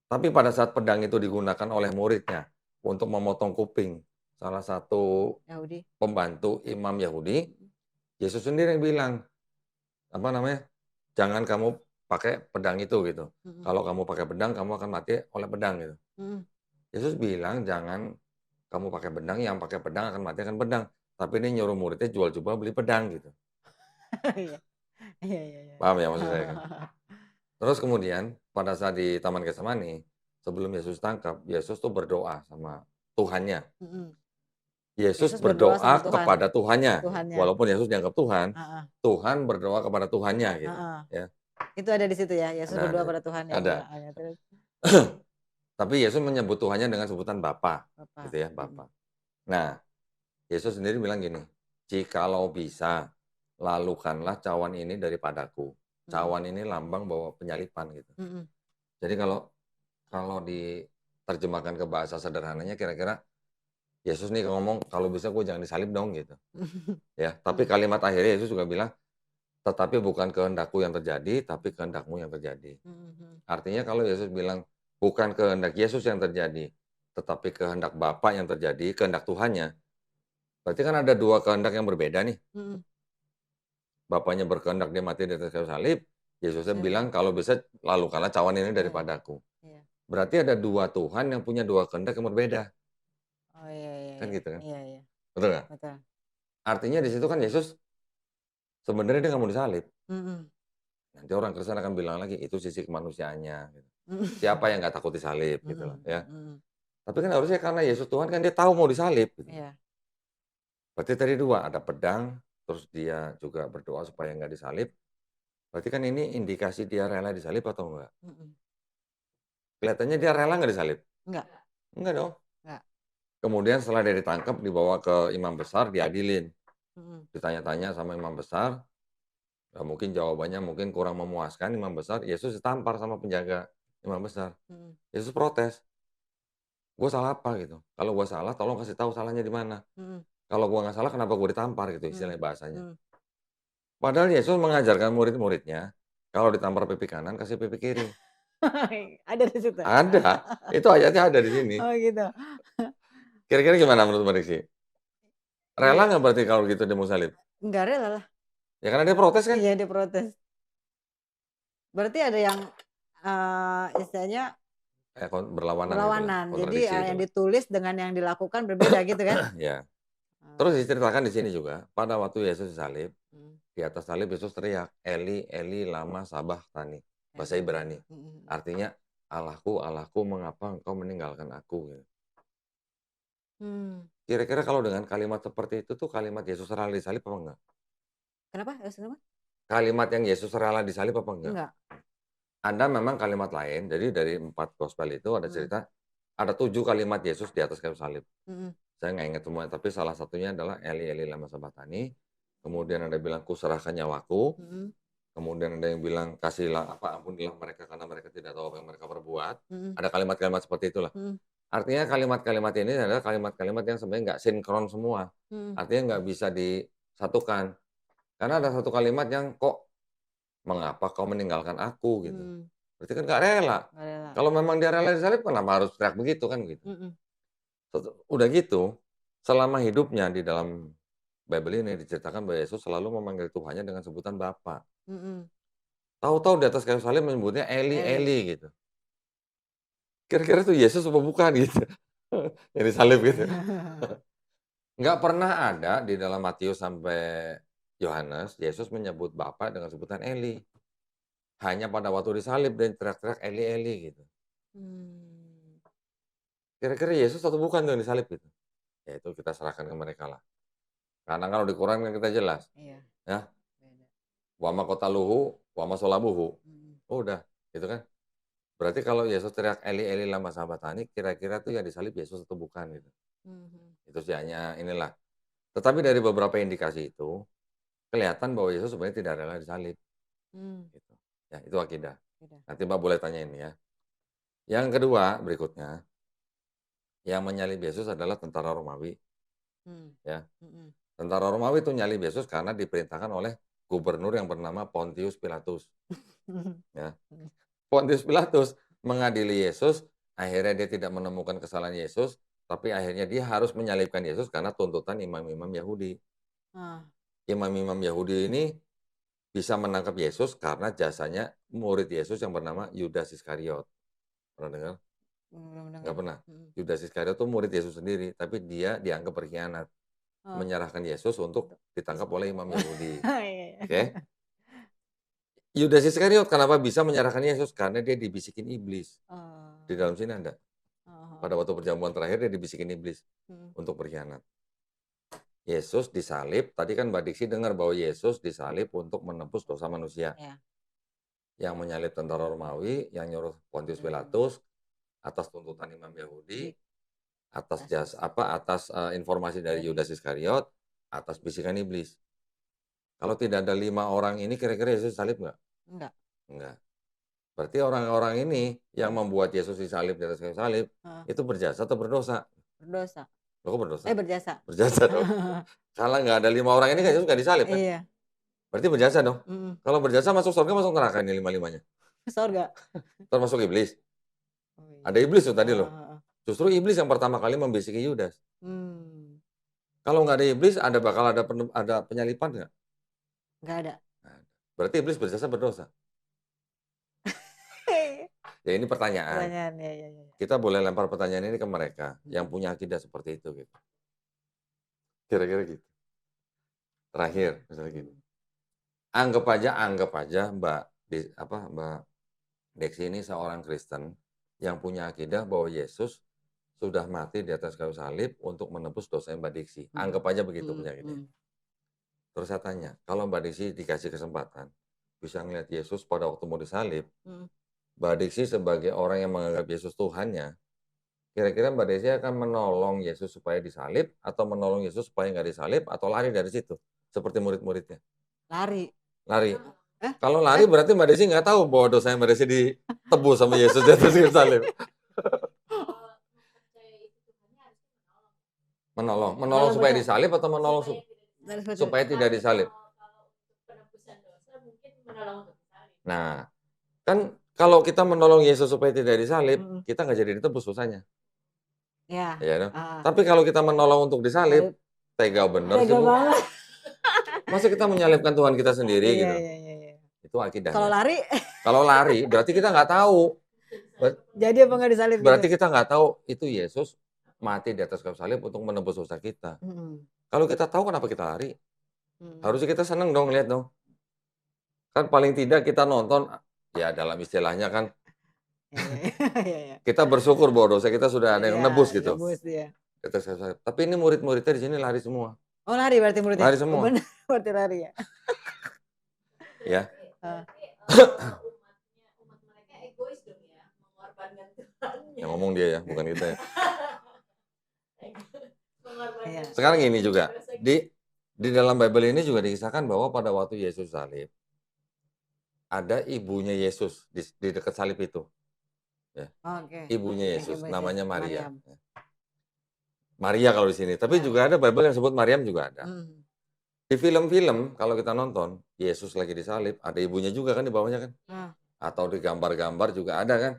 tapi pada saat pedang itu digunakan oleh muridnya untuk memotong kuping salah satu pembantu imam Yahudi, Yesus sendiri yang bilang, jangan kamu pakai pedang itu gitu. Kalau kamu pakai pedang, kamu akan mati oleh pedang gitu. Yesus bilang, jangan kamu pakai pedang, yang pakai pedang akan mati akan pedang. Tapi ini nyuruh muridnya jual jubah beli pedang gitu. Iya. Paham ya maksud saya kan? Terus kemudian pada saat di Taman Getsemani, sebelum Yesus tangkap, Yesus tuh berdoa sama Tuhannya. Yesus berdoa kepada Tuhannya. Walaupun Yesus dianggap Tuhan, Tuhan berdoa kepada Tuhannya gitu. Ya. Itu ada di situ ya, Yesus Ada, berdoa pada Tuhan ya, ada. oh ya, terus? Tapi Yesus menyebut Tuhannya dengan sebutan Bapa, Bapak, gitu ya, Bapa. Nah, Yesus sendiri bilang gini, "Jikalau bisa, lalukanlah cawan ini daripadaku." mhm, Cawan ini lambang bahwa penyalipan gitu. mhm. Jadi kalau kalau diterjemahkan ke bahasa sederhananya kira-kira Yesus nih ngomong, "Kalau bisa gue jangan disalib dong," gitu. Ya, tapi Mhm, kalimat akhirnya Yesus juga bilang, "Tetapi bukan kehendakku yang terjadi, tapi kehendakmu yang terjadi." mhm, mhm. Artinya kalau Yesus bilang, bukan kehendak Yesus yang terjadi, tetapi kehendak Bapa yang terjadi, kehendak Tuhannya, berarti kan ada 2 kehendak yang berbeda nih. Mhm. Bapaknya berkehendak dia mati di atas kayu salib, Yesusnya Saya bilang, "Kalau bisa lalukanlah cawan ini iya, iya, daripadaku." iya. Berarti ada 2 Tuhan yang punya 2 kehendak yang berbeda, Oh, iya, iya, kan iya, gitu kan? iya, iya, Betul nggak? betul. Artinya di situ kan Yesus sebenarnya dia nggak mau disalib. Mhm, Nanti orang Kristen akan bilang lagi, itu sisi kemanusiaannya gitu. Siapa mhm, yang nggak takut disalib gitu loh mhm, ya. mhm, Tapi kan harusnya karena Yesus Tuhan kan dia tahu mau disalib gitu. iya, Berarti tadi 2 ada pedang, terus dia juga berdoa supaya nggak disalib. Berarti kan ini indikasi dia rela disalib atau enggak? mhm. Kelihatannya dia rela nggak disalib? Enggak, Enggak dong. enggak, Kemudian setelah dia ditangkap, dibawa ke imam besar, diadilin. mhm, Ditanya-tanya sama imam besar, mungkin jawabannya mungkin kurang memuaskan imam besar, Yesus ditampar sama penjaga imam besar. mhm, Yesus protes, "Gue salah apa?" gitu. "Kalau gue salah tolong kasih tahu salahnya di mana. mhm, Kalau gue nggak salah kenapa gue ditampar?" Gitu mhm, istilahnya bahasanya. mhm. Padahal Yesus mengajarkan murid-muridnya, kalau ditampar pipi kanan kasih pipi kiri. Ada di situ? Ada, itu ayatnya ada di sini. Oh gitu? Kira-kira gimana menurut Mbak Diksi? Rela Iya, nggak berarti kalau gitu dia mau salib? enggak rela lah. Ya karena dia protes kan? Iya, dia protes. Berarti ada yang, istilahnya Berlawanan gitulah, berlawanan. Jadi, kontradiksi yang gitulah. ditulis dengan yang dilakukan berbeda gitu kan? Ya. Oh, Terus diceritakan di sini juga, pada waktu Yesus disalib, mhm, di atas salib Yesus teriak, "Eli, Eli, lama sabachthani." Bahasa Eli, Ibrani. mhm, mhm. Artinya, "Allahku, Allahku, mengapa engkau meninggalkan aku?" Gitu. Mmm, Kira-kira kalau dengan kalimat seperti itu tuh kalimat Yesus rela disalib apa enggak? kenapa? Kenapa? Kalimat yang Yesus rela disalib apa enggak? Enggak? Ada memang kalimat lain, jadi dari 4 gospel itu ada Mhm, cerita, ada 7 kalimat Yesus di atas kayu salib. mhm, Saya nggak ingat semua, tapi salah satunya adalah Eli, Eli, lama sabachthani. mhm, Kemudian ada bilang, "Kuserahkan nyawaku." mhm, Kemudian ada yang bilang, "Kasihlah apa, ampunilah mereka karena mereka tidak tahu apa yang mereka perbuat." mhm, Ada kalimat-kalimat seperti itulah. mhm, Artinya kalimat-kalimat ini adalah kalimat-kalimat yang sebenarnya nggak sinkron semua. mhm, Artinya nggak bisa disatukan. Karena ada satu kalimat yang, "Kok mengapa kau meninggalkan aku?" Gitu. mmm, Berarti kan nggak rela. nggak rela. Kalau memang dia rela disalib kenapa harus teriak begitu kan gitu. Mhm, Udah gitu, selama hidupnya di dalam Bible ini diceritakan bahwa Yesus selalu memanggil Tuhannya dengan sebutan Bapa. mhm, Tahu-tahu di atas kayu salib menyebutnya Eli, Eli. Eli gitu. Kira-kira tuh Yesus apa bukan gitu, yang disalib gitu. Nggak pernah ada di dalam Matius sampai Yohanes, Yesus menyebut Bapa dengan sebutan Eli. Hanya pada waktu disalib dan teriak-teriak Eli, Eli gitu. Mmm, Kira-kira Yesus atau bukan tuh yang disalib gitu? Ya itu kita serahkan ke mereka lah. Karena kalau di Quran kan kita jelas, iya, ya, beda. wa ma qataluhu wa ma sholabuhu. Mhm, Udah, gitu kan. Berarti kalau Yesus teriak Eli, Eli lama sabatani, kira-kira tuh yang disalib Yesus atau bukan gitu. mhm, Itu sih hanya inilah. Tetapi dari beberapa indikasi itu, kelihatan bahwa Yesus sebenarnya tidak rela disalib, mmm, gitu. Ya, itu akidah. beda. Nanti Mbak boleh tanya ini ya. Yang kedua, berikutnya, yang menyalib Yesus adalah tentara Romawi, Mmm, ya. mhm, Tentara Romawi itu nyalib Yesus karena diperintahkan oleh gubernur yang bernama Pontius Pilatus, mhm, ya. mhm. Pontius Pilatus mengadili Yesus, akhirnya dia tidak menemukan kesalahan Yesus, tapi akhirnya dia harus menyalibkan Yesus karena tuntutan imam-imam Yahudi. Ah, Imam-imam Yahudi ini bisa menangkap Yesus karena jasanya murid Yesus yang bernama Yudas Iskariot. Pernah dengar? belum Nggak dengar. pernah. Mhm. Yudas Iskariot itu murid Yesus sendiri, tapi dia dianggap berkhianat, Oh, menyerahkan Yesus untuk untuk ditangkap oleh imam Yahudi. iya, iya. Oke? Yudas Iskariot kenapa bisa menyerahkan Yesus? Karena dia dibisikin iblis. Di Oh, dalam sini ada. heeh, heeh, Pada waktu perjamuan terakhir dia dibisikin iblis mhm, untuk berkhianat. Yesus disalib, tadi kan Mbak Diksi dengar bahwa Yesus disalib untuk menebus dosa manusia. iya, yang menyalib tentara Romawi, yang nyuruh Pontius Hmm. Pilatus atas tuntutan imam Yahudi, atas informasi dari Yudas Iskariot, atas bisikan iblis. Kalau tidak ada 5 orang ini, kira-kira Yesus salib nggak? Enggak. Enggak. Berarti orang-orang ini yang membuat Yesus disalib di atas kayu salib, itu berjasa atau berdosa? Berdosa. Loh, kok berdosa? Berjasa. Berjasa dong. Kalau nggak ada 5 orang ini kan Yesus nggak disalib kan? Iya. Berarti berjasa dong. Kalau berjasa masuk surga, masuk neraka ini 5-5-nya. Surga. Termasuk iblis. Oh, iya. Ada iblis tuh tadi loh. Justru iblis yang pertama kali membisiki Yudas. Kalau nggak ada iblis, bakal ada penyalipan nggak? Nggak ada. Berarti iblis berjasa berdosa. Ya ini pertanyaan. Ya. Kita boleh lempar pertanyaan ini ke mereka yang punya akidah seperti itu gitu. Kira-kira gitu. Terakhir misalnya gini. Anggap aja Mbak Deksi ini seorang Kristen yang punya akidah bahwa Yesus sudah mati di atas kayu salib untuk menebus dosa Mbak Deksi. Anggap aja begitu punya akidah. Terus saya tanya, kalau Mbak Deksi dikasih kesempatan bisa ngeliat Yesus pada waktu mau disalib, Mbak Deksi sebagai orang yang menganggap Yesus Tuhannya, kira-kira Mbak Deksi akan menolong Yesus supaya disalib atau menolong Yesus supaya nggak disalib atau lari dari situ seperti murid-muridnya? Lari. Kalau lari berarti Mbak Desi nggak tahu bahwa dosanya Mbak Desi ditebus sama Yesus di atas kayu salib. Menolong supaya disalib atau menolong supaya tidak disalib? Nah, kan kalau kita menolong Yesus supaya tidak disalib, kita nggak jadi ditebus dosanya. Ya. Ya, tapi kalau kita menolong untuk disalib, tega bener sih, Bu. Masa kita menyalibkan Tuhan kita sendiri gitu. Itu akidahnya. Kalau lari berarti kita nggak tahu. Jadi apa nggak disalib? Berarti kita nggak tahu itu Yesus mati di atas kayu salib untuk menebus dosa kita. Kalau kita tahu kenapa kita lari? Harusnya kita seneng dong lihat dong. Kan paling tidak kita nonton, ya dalam istilahnya kan kita bersyukur bahwa dosa kita sudah ada yang nebus gitu. Tapi ini murid-muridnya di sini lari semua. Oh, lari berarti muridnya? Lari semua. Benar, berarti lari ya. Ya. Umat mereka egois dong ya, mengorbankan Tuhan. Yang ngomong dia ya, bukan kita ya. Iya. Sekarang ini juga, di dalam Bible ini juga dikisahkan bahwa pada waktu Yesus salib, ada ibunya Yesus di dekat salib itu. Ya. Ibunya Yesus, namanya Maria. Maria kalau di sini, tapi juga ada Bible yang sebut Maryam juga ada. Di film-film kalau kita nonton, Yesus lagi disalib, ada ibunya juga kan di bawahnya kan? Atau di gambar-gambar juga ada kan?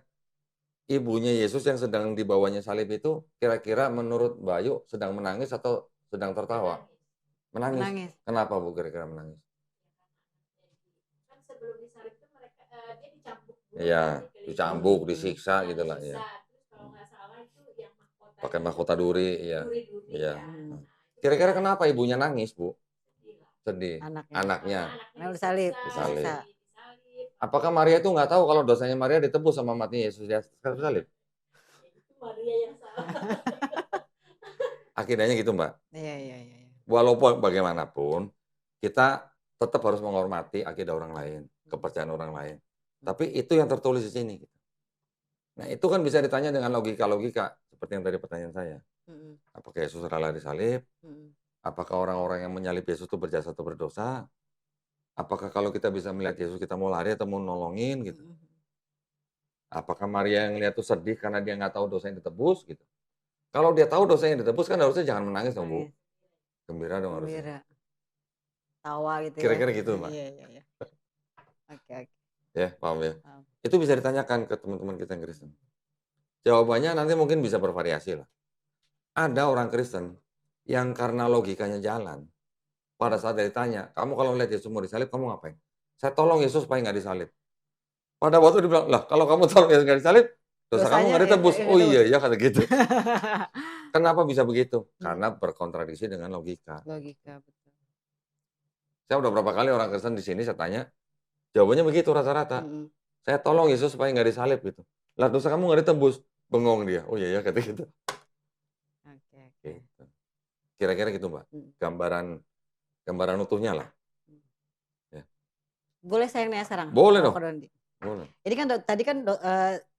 Ibunya Yesus yang sedang di bawahnya salib itu kira-kira menurut Bayu sedang menangis atau sedang tertawa? Menangis. Kenapa Bu kira-kira menangis? Kan sebelum disalib itu mereka dia dicambuk. Iya, dicambuk, disiksa gitu lah ya. Terus kalau nggak salah itu yang mahkota. Pakai mahkota duri, iya. Iya. Kira-kira kenapa ibunya nangis, Bu? Sedih. Anaknya disalib. Apakah Maria itu nggak tahu kalau dosanya Maria ditebus sama matinya Yesus di atas kayu salib? Itu Maria yang salah. Akidahnya gitu, Mbak. Iya. Walaupun bagaimanapun, kita tetap harus menghormati akidah orang lain, kepercayaan orang lain. Tapi itu yang tertulis di sini. Nah, itu kan bisa ditanya dengan logika-logika, seperti yang tadi pertanyaan saya. Apakah Yesus rela disalib? Apakah orang-orang yang menyalib Yesus itu berjasa atau berdosa? Apakah kalau kita bisa melihat Yesus kita mau lari atau mau nolongin gitu? Apakah Maria yang lihat itu sedih karena dia nggak tahu dosanya ditebus gitu? Kalau dia tahu dosanya ditebus kan harusnya jangan menangis dong, Bu. Gembira dong harusnya. Tawa gitu ya. Kira-kira gitu, Mbak. Iya. Oke. Ya, paham ya. Itu bisa ditanyakan ke teman-teman kita yang Kristen. Jawabannya nanti mungkin bisa bervariasi lah. Ada orang Kristen yang karena logikanya jalan, pada saat dia ditanya, kamu kalau lihat Yesus mau disalib, kamu ngapain? Saya tolong Yesus supaya nggak disalib. Pada waktu dia bilang, lah kalau kamu tolong Yesus nggak disalib, dosa kamu nggak ditebus. Oh iya, kata gitu. Kenapa bisa begitu? Karena berkontradiksi dengan logika. Logika, betul. Saya udah berapa kali orang Kristen di sini saya tanya, jawabannya begitu rata-rata. Saya tolong Yesus supaya nggak disalib gitu. Lah dosa kamu nggak ditebus. Bengong dia. Oh iya, kata gitu. Oke. Kira-kira gitu, Mbak. Gambaran utuhnya lah. Ya. Boleh saya nanya sekarang? Boleh dong. Boleh. Ini kan tadi kan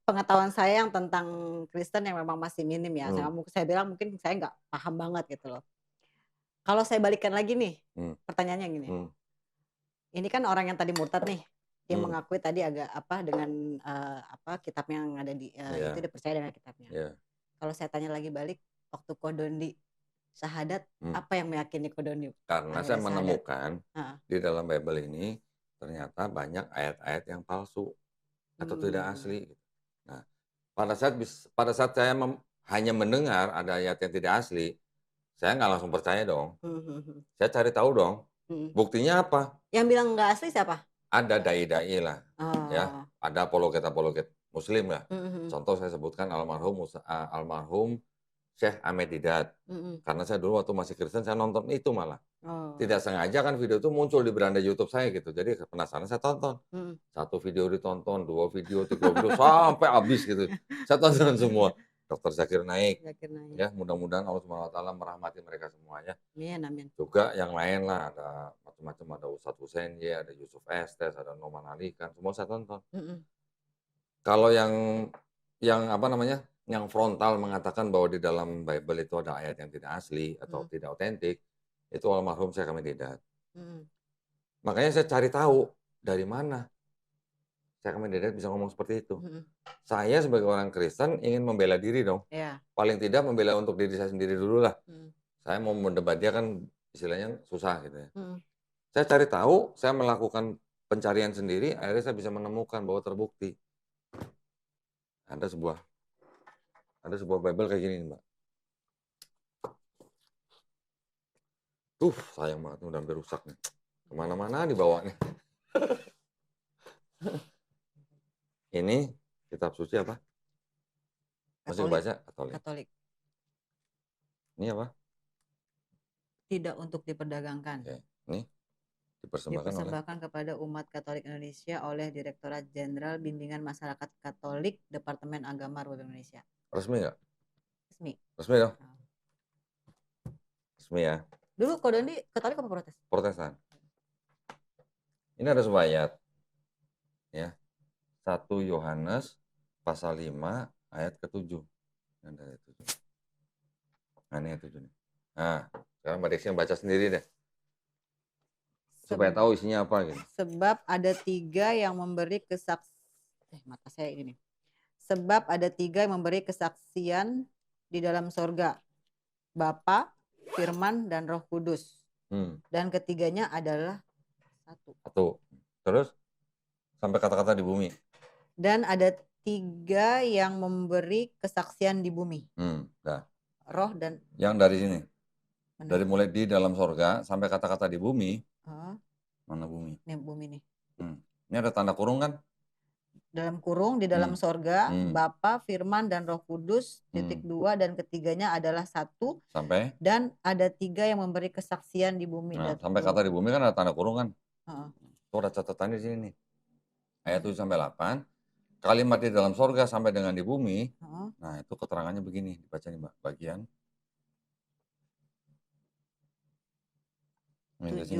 pengetahuan saya yang tentang Kristen yang memang masih minim ya. Saya bilang mungkin saya nggak paham banget gitu loh. Kalau saya balikan lagi nih, pertanyaannya gini. Ini kan orang yang tadi murtad nih, dia mengakui tadi agak dengan kitab yang ada di itu dia percaya dengan kitabnya. Kalau saya tanya lagi balik, waktu Kodondi syahadat, apa yang meyakini Kodondi? Karena saya menemukan di dalam Bible ini ternyata banyak ayat-ayat yang palsu atau tidak asli. Nah, pada saat saya hanya mendengar ada ayat yang tidak asli, saya nggak langsung percaya dong. Saya cari tahu dong. Buktinya apa? Yang bilang nggak asli siapa? Ada dai-dai lah, ya. Ada apologet Muslim lah. Contoh saya sebutkan almarhum Syekh Ahmed Didat. Karena saya dulu waktu masih Kristen saya nonton itu malah. Tidak sengaja kan video itu muncul di beranda YouTube saya gitu. Jadi penasaran saya tonton. Satu video ditonton, 2 video, 3 video sampai habis gitu. Saya tonton semua. Dr. Zakir Naik. Ya, mudah-mudahan Allah Subhanahu wa taala merahmati mereka semuanya. Amin. Juga yang lain lah, ada macam-macam, ada Ustadz Hussein ya, ada Yusuf Estes, ada Noman Alikan, semua saya tonton. Kalau yang yang frontal mengatakan bahwa di dalam Bible itu ada ayat yang tidak asli atau tidak otentik, itu almarhum Syekh Ahmed Didat. Makanya saya cari tahu dari mana Syekh Ahmed Didat bisa ngomong seperti itu. Saya sebagai orang Kristen ingin membela diri dong. Paling tidak membela untuk diri saya sendiri dulu lah. Saya mau mendebat dia kan istilahnya susah gitu ya. Saya cari tahu, saya melakukan pencarian sendiri, akhirnya saya bisa menemukan bahwa terbukti. Ada sebuah Bible kayak gini nih, Mbak. Sayang banget udah hampir rusak nih. Kemana-mana dibawa nih. Ini kitab suci apa? Masih baca? Katolik. Ini apa? Tidak untuk diperdagangkan. Oke. Ini dipersembahkan kepada umat Katolik Indonesia oleh Direktorat Jenderal Bimbingan Masyarakat Katolik Departemen Agama Republik Indonesia. Resmi nggak? Resmi. Resmi dong? Resmi ya. Dulu Kodondi Katolik apa Protestan? Protestan. Ini ada sebuah ayat. Ya. 1 Yohanes pasal 5 ayat ke-7. Ada ayat 7. Nah, ini ayat 7 nih. Nah, sekarang Mbak Desi yang baca sendiri deh. Supaya tahu isinya apa gitu. Sebab ada 3 yang memberi mata saya ini nih. Sebab ada 3 yang memberi kesaksian di dalam sorga. Bapa, Firman, dan Roh Kudus. Dan ketiganya adalah satu. Terus? Sampai kata-kata di bumi. Dan ada 3 yang memberi kesaksian di bumi. Nah. Roh dan... Yang dari sini. Mana? Dari mulai di dalam sorga sampai kata-kata di bumi. Mana bumi? Ini bumi nih. Ini ada tanda kurung kan? Dalam kurung, di dalam sorga, Bapa, Firman, dan Roh Kudus, titik 2, dan ketiganya adalah 1. Sampai? Dan ada 3 yang memberi kesaksian di bumi. Nah, sampai kata di bumi kan ada tanda kurung kan? Tuh ada catatan di sini nih. Ayat 7 sampai 8. Kalimat di dalam sorga sampai dengan di bumi. Nah, itu keterangannya begini. Dibaca nih, Mbak. Bagian. 7.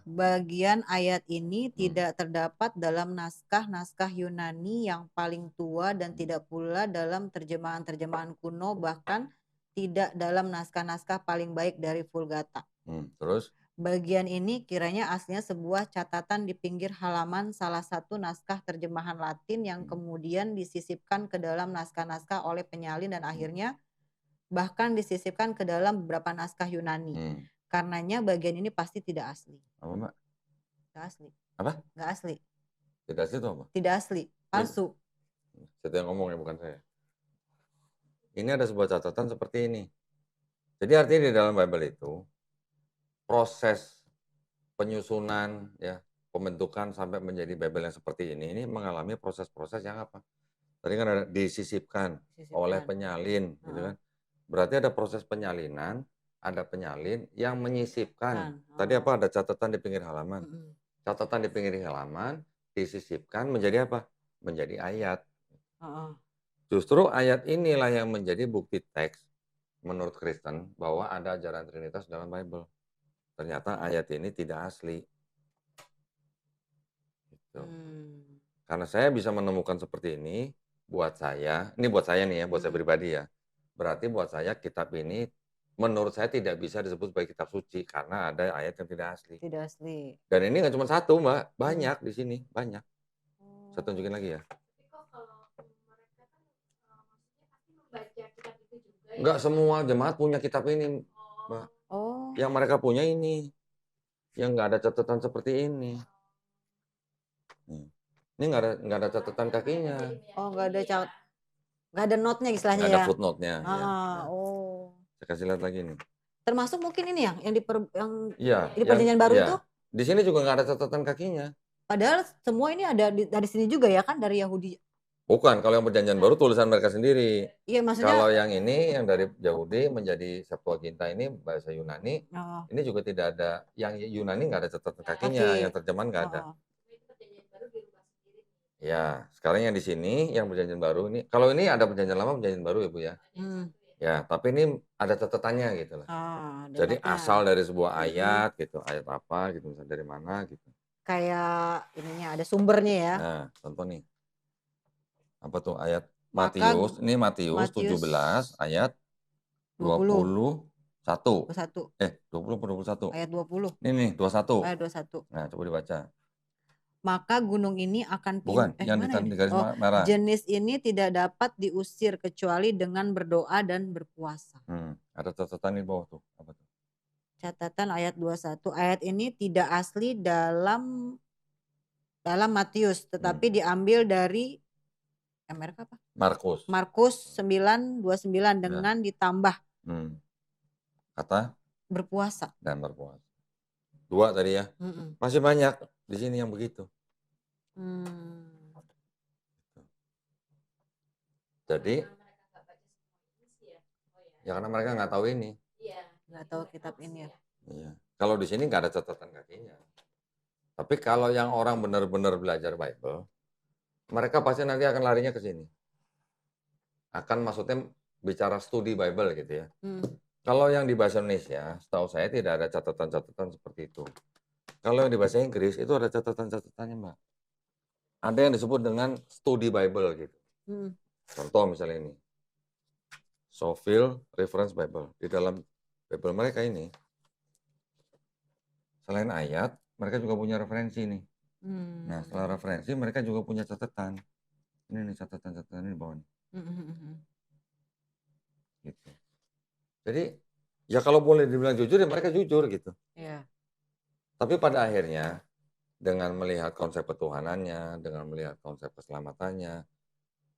Bagian ayat ini tidak terdapat dalam naskah-naskah Yunani yang paling tua dan tidak pula dalam terjemahan-terjemahan kuno, bahkan tidak dalam naskah-naskah paling baik dari Vulgata. Terus? Bagian ini kiranya aslinya sebuah catatan di pinggir halaman salah satu naskah terjemahan Latin yang kemudian disisipkan ke dalam naskah-naskah oleh penyalin dan akhirnya bahkan disisipkan ke dalam beberapa naskah Yunani. Karenanya bagian ini pasti tidak asli. Apa, Mbak? Tidak asli. Apa? Nggak asli. Tidak asli itu apa? Tidak asli. Palsu. Saya yang ngomong ya, bukan saya. Ini ada sebuah catatan seperti ini. Jadi artinya di dalam Bible itu proses penyusunan ya, pembentukan sampai menjadi Bible yang seperti ini mengalami proses-proses yang apa? Tadi kan ada disisipkan oleh penyalin, gitu kan? Berarti ada proses penyalinan, ada penyalin yang menyisipkan. Tadi apa? Ada catatan di pinggir halaman. Catatan di pinggir halaman disisipkan menjadi apa? Menjadi ayat. Justru ayat inilah yang menjadi bukti teks menurut Kristen bahwa ada ajaran Trinitas dalam Bible. Ternyata ayat ini tidak asli. Gitu. Karena saya bisa menemukan seperti ini, buat saya nih ya, buat saya pribadi ya, berarti buat saya kitab ini menurut saya tidak bisa disebut sebagai kitab suci karena ada ayat yang tidak asli. Tidak asli. Dan ini nggak cuma satu, Mbak, banyak di sini, banyak. Saya Oh. tunjukin lagi ya. Tapi kok kalau mereka kan maksudnya pasti membaca kitab itu juga ya? Nggak semua jemaat punya kitab ini, Mbak. Oh. Yang mereka punya ini, yang nggak ada catatan seperti ini. Ini nggak ada catatan kakinya. Oh, nggak ada note-nya istilahnya Nggak ada ya? footnote-nya. Ya. Oh. Saya kasih lihat lagi nih. Termasuk mungkin ini yang di Iya, Perjanjian Baru iya. itu? Di sini juga nggak ada catatan kakinya. Padahal semua ini ada dari sini juga ya kan, dari Yahudi. Bukan, kalau yang Perjanjian Baru tulisan mereka sendiri. Iya, maksudnya. Kalau yang ini yang dari Yahudi menjadi Septuaginta ini bahasa Yunani, ini juga tidak ada, yang Yunani nggak ada catatan kakinya, yang terjemahan nggak ada. Ya, sekarang yang di sini yang Perjanjian Baru ini, kalau ini ada Perjanjian Lama, Perjanjian Baru ya Bu ya. Ya, tapi ini ada catatannya gitu lah. Jadi asal dari sebuah ayat gitu, ayat apa gitu, misalnya dari mana gitu. Kayak ininya ada sumbernya ya. Nah, contoh nih. Apa tuh ayat Matius, ini Matius 17 ayat 21. 21. 20 atau 21? Ayat 20. Ini nih 21. Ayat 21. Nah, coba dibaca. Maka gunung ini akan Bukan, yang di garis merah. jenis ini tidak dapat diusir kecuali dengan berdoa dan berpuasa. Ada catatan di bawah tuh. Apa tuh? Catatan ayat 21. Ayat ini tidak asli dalam Matius, tetapi diambil dari merek apa? Markus 9:29 dengan ditambah kata berpuasa. Dan berpuasa. 2 tadi ya. Masih banyak di sini yang begitu. Jadi ya karena mereka nggak tahu ini. Nggak tahu kitab ini ya. Iya. Kalau di sini nggak ada catatan kakinya. Tapi kalau yang orang benar-benar belajar Bible, mereka pasti nanti akan larinya ke sini. Akan maksudnya bicara studi Bible gitu ya. Kalau yang di bahasa Indonesia, setahu saya tidak ada catatan-catatan seperti itu. Kalau yang di bahasa Inggris itu ada catatan-catatannya, Mbak. Ada yang disebut dengan studi Bible gitu. Contoh misalnya ini. Scofield Reference Bible. Di dalam Bible mereka ini, selain ayat, mereka juga punya referensi nih. Nah, setelah referensi, mereka juga punya catatan. Ini nih catatan-catatan ini di bawah nih. Gitu. Jadi, ya kalau boleh dibilang jujur, ya mereka jujur gitu. Iya. Tapi pada akhirnya, dengan melihat konsep ketuhanannya, dengan melihat konsep keselamatannya,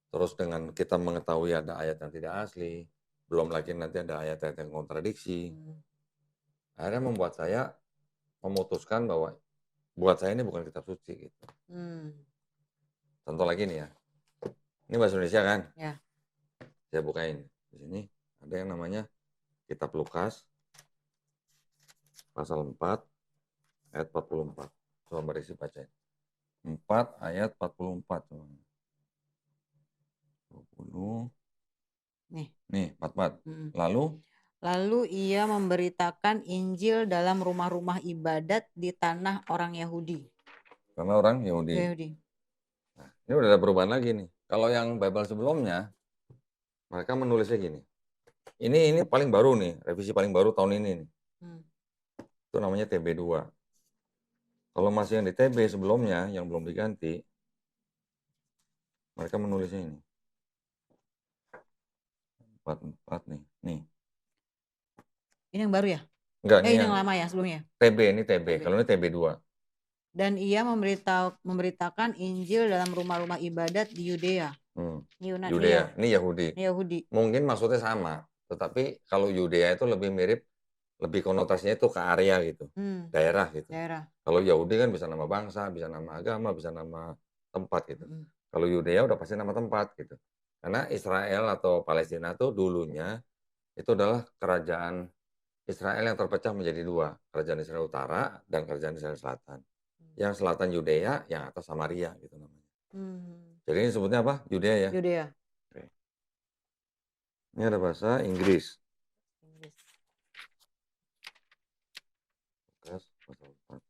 terus dengan kita mengetahui ada ayat yang tidak asli, belum lagi nanti ada ayat-ayat yang kontradiksi, akhirnya membuat saya memutuskan bahwa buat saya ini bukan kitab suci gitu. Contoh lagi nih ya, ini bahasa Indonesia kan? Ya. Saya bukain di sini ada yang namanya Kitab Lukas pasal 4 ayat 44. Coba Mbak Risi bacain. 4 ayat 44. 20. Nih 44. Lalu ia memberitakan Injil dalam rumah-rumah ibadat di tanah orang Yahudi. Karena orang Yahudi. Nah, ini udah ada perubahan lagi nih. Kalau yang Bible sebelumnya, mereka menulisnya gini. Ini paling baru nih, revisi paling baru tahun ini nih. Itu namanya TB2. Kalau masih yang di TB sebelumnya, yang belum diganti, mereka menulisnya ini. 44 nih. Nih. Ini yang baru ya? Enggak, ini yang lama ya sebelumnya? TB, ini TB. Kalau ini TB2. Dan ia memberitakan Injil dalam rumah-rumah ibadat di Yudea. Yudea, ini Yahudi. Mungkin maksudnya sama, tetapi kalau Yudea itu lebih mirip, lebih konotasinya itu ke area gitu, daerah gitu. Kalau Yahudi kan bisa nama bangsa, bisa nama agama, bisa nama tempat gitu. Kalau Yudea udah pasti nama tempat gitu. Karena Israel atau Palestina tuh dulunya itu adalah kerajaan Israel yang terpecah menjadi 2, kerajaan Israel Utara dan kerajaan Israel Selatan. Yang selatan Yudea, yang atas Samaria gitu namanya. Jadi ini sebutnya apa? Yudea ya? Yudea. Oke. Ini ada bahasa Inggris. Lukas pasal 4.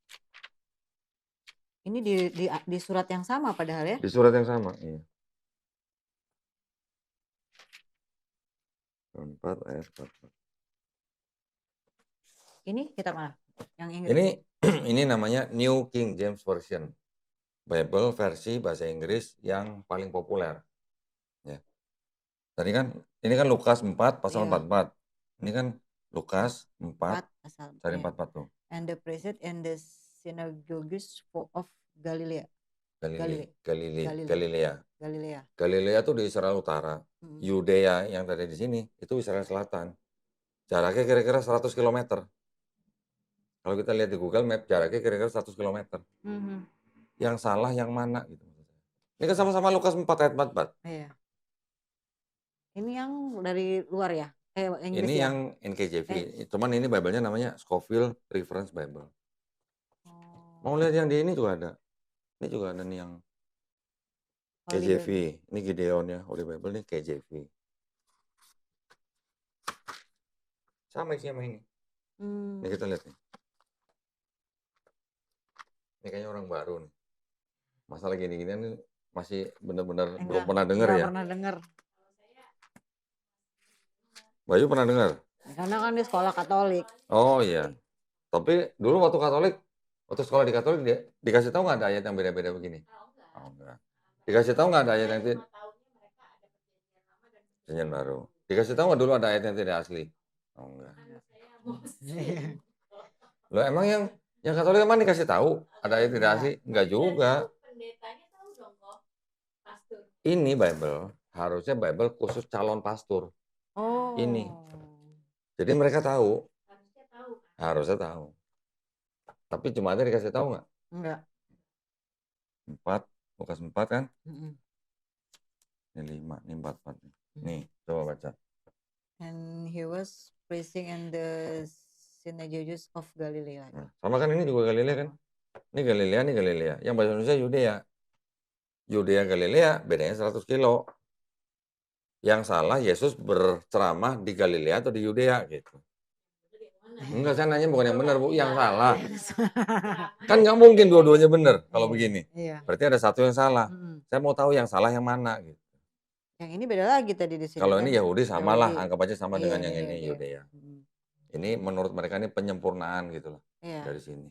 Ini di surat yang sama padahal ya? Di surat yang sama. Iya. 4 ayat 4. Ini kitab mana? Yang Inggris? Ini ini namanya New King James Version. Bible versi bahasa Inggris yang paling populer. Ya. Tadi kan ini kan Lukas 4 pasal Iya. 44. Ini kan Lukas 4 pasal dari ya. 44 tuh. And the priest in the synagogues of Galilea. Galilea. Galilea. Galilea tuh di Israel Utara. Yudea yang tadi di sini itu Israel Selatan. Jaraknya kira-kira 100 km. Kalau kita lihat di Google Map, jaraknya kira-kira 100 km. Yang salah yang mana gitu. Ini kan sama-sama Lukas 4 ayat 44. Iya. Ini yang dari luar ya? Inggris Ini ya? yang NKJV. Cuman ini Bible-nya namanya Scofield Reference Bible. Mau lihat yang di ini juga ada. Ini juga ada nih yang KJV. Ini Gideon ya, Holy Bible nih KJV. Sama sih sama ini. Ini kita lihat nih. Ini kayaknya orang baru nih. Masalah gini-ginian nih masih benar-benar belum pernah dengar ya. Pernah dengar. Bayu pernah dengar? Karena kan di sekolah Katolik. Oh iya. Tapi dulu waktu Katolik, waktu sekolah di Katolik dia dikasih tahu nggak ada ayat yang beda-beda begini? Oh enggak. Dikasih tahu nggak ada ayat yang perjanjian baru? Dikasih tahu nggak dulu ada ayat yang tidak asli? Oh enggak. Loh emang yang Katolik emang dikasih tahu ada ayat tidak asli? Enggak juga. Ini Bible, harusnya Bible khusus calon pastor. Oh. Ini. Jadi mereka tahu. Harusnya tahu. Tapi cuma ada dikasih tahu nggak? Enggak. 4, Lukas 4 kan? Ini 5, ini 4. Nih, coba baca. And he was preaching in the synagogues of Galilea. Nah, sama kan ini juga Galilea kan? Ini Galilea. Yang bahasa Indonesia Yudea. Yudea Galilea bedanya 100 kilo. Yang salah Yesus berceramah di Galilea atau di Yudea gitu. Enggak, saya nanya bukan yang benar, Bu, yang salah. Kan nggak mungkin dua-duanya benar kalau begini. Berarti ada satu yang salah. Saya mau tahu yang salah yang mana gitu. Yang ini beda lagi tadi di sini. Kalau kan? ini Yahudi samalah, anggap aja sama dengan yang ini iya. Yudea. Ini menurut mereka ini penyempurnaan gitu loh. Dari sini.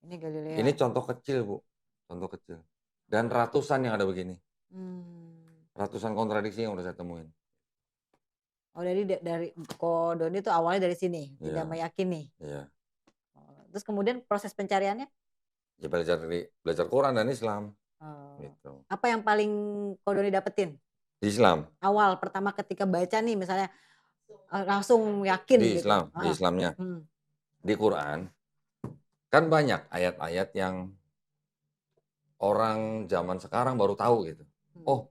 Ini Galilea. Ini contoh kecil, Bu. Contoh kecil. Dan ratusan yang ada begini. Ratusan kontradiksi yang udah saya temuin. Oh, dari Ko Doni itu awalnya dari sini, tidak meyakini. Iya. Terus kemudian proses pencariannya? Ya belajar Quran dan Islam. Gitu. Apa yang paling Ko Doni dapetin? Di Islam. Awal pertama ketika baca nih misalnya langsung yakin di gitu. Islam, di Islamnya. Di Quran kan banyak ayat-ayat yang orang zaman sekarang baru tahu gitu. Oh,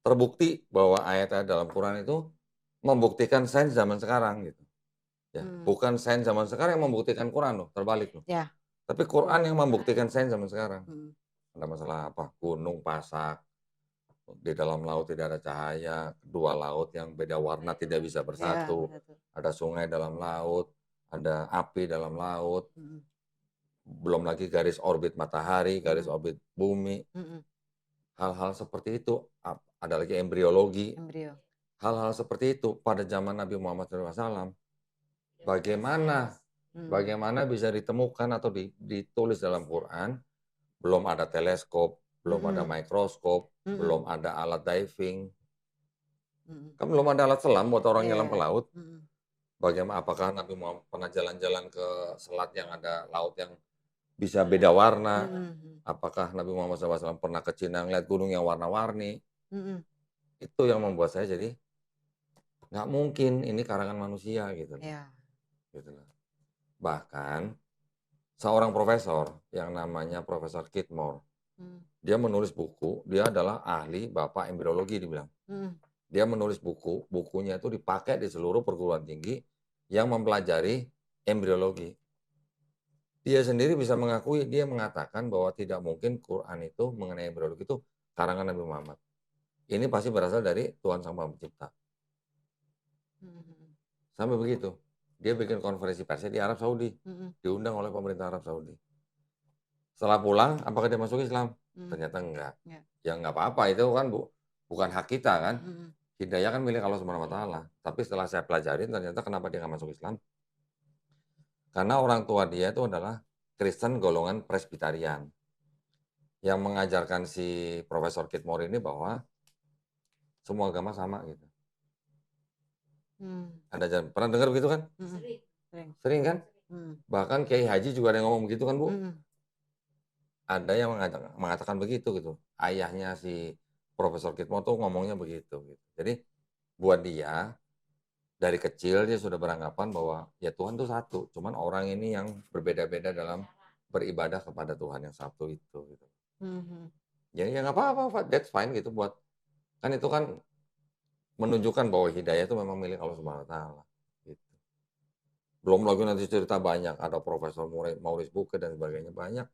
terbukti bahwa ayat-ayat dalam Quran itu membuktikan sains zaman sekarang gitu. Ya, bukan sains zaman sekarang yang membuktikan Quran loh, terbalik loh. Ya. Tapi Quran yang membuktikan sains zaman sekarang. Ada masalah apa? Gunung pasak, di dalam laut tidak ada cahaya, dua laut yang beda warna tidak bisa bersatu, ada sungai dalam laut, ada api dalam laut, belum lagi garis orbit matahari, garis orbit bumi, hal-hal seperti itu, ada lagi embriologi. Hal-hal seperti itu pada zaman Nabi Muhammad SAW, bagaimana bisa ditemukan atau ditulis dalam Quran, belum ada teleskop, belum ada mikroskop, belum ada alat diving, kan belum ada alat selam buat orang nyelam ke laut. Bagaimana, apakah Nabi Muhammad pernah jalan-jalan ke selat yang ada laut yang bisa beda warna? Apakah Nabi Muhammad SAW pernah ke Cina ngeliat gunung yang warna-warni? Itu yang membuat saya jadi nggak mungkin ini karangan manusia gitu. Gitu. Bahkan seorang profesor yang namanya Profesor Kidmore, dia menulis buku, dia adalah ahli bapak embriologi dibilang. Dia menulis bukunya itu dipakai di seluruh perguruan tinggi yang mempelajari embriologi. Dia sendiri bisa mengakui, dia mengatakan bahwa tidak mungkin Quran itu mengenai embriologi itu karangan Nabi Muhammad. Ini pasti berasal dari Tuhan Sang Maha Pencipta. Sampai begitu. Dia bikin konferensi persnya di Arab Saudi. Diundang oleh pemerintah Arab Saudi. Setelah pulang, apakah dia masuk Islam? Hmm. Ternyata enggak. Ya. Ya nggak apa-apa, itu kan bukan hak kita kan. Hmm. Hidayah kan milik Allah Subhanahu wa Ta'ala. Tapi setelah saya pelajarin, ternyata kenapa dia nggak masuk Islam? Karena orang tua dia itu adalah Kristen golongan Presbyterian yang mengajarkan si Profesor Kitmore ini bahwa semua agama sama gitu. Ada pernah dengar begitu kan? Sering. Sering kan? Bahkan Kiai Haji juga ada yang ngomong begitu kan, Bu? Ada yang mengatakan begitu gitu. Ayahnya si Profesor Kitmore tuh ngomongnya begitu gitu. Jadi buat dia dari kecil dia sudah beranggapan bahwa ya Tuhan itu satu, cuman orang ini yang berbeda-beda dalam beribadah kepada Tuhan yang satu itu gitu. Ya nggak apa-apa, that's fine gitu buat kan itu kan menunjukkan bahwa hidayah itu memang milik Allah Subhanahu wa Ta'ala gitu. Belum lagi nanti cerita banyak, ada Profesor Maurice Bucaille dan sebagainya banyak.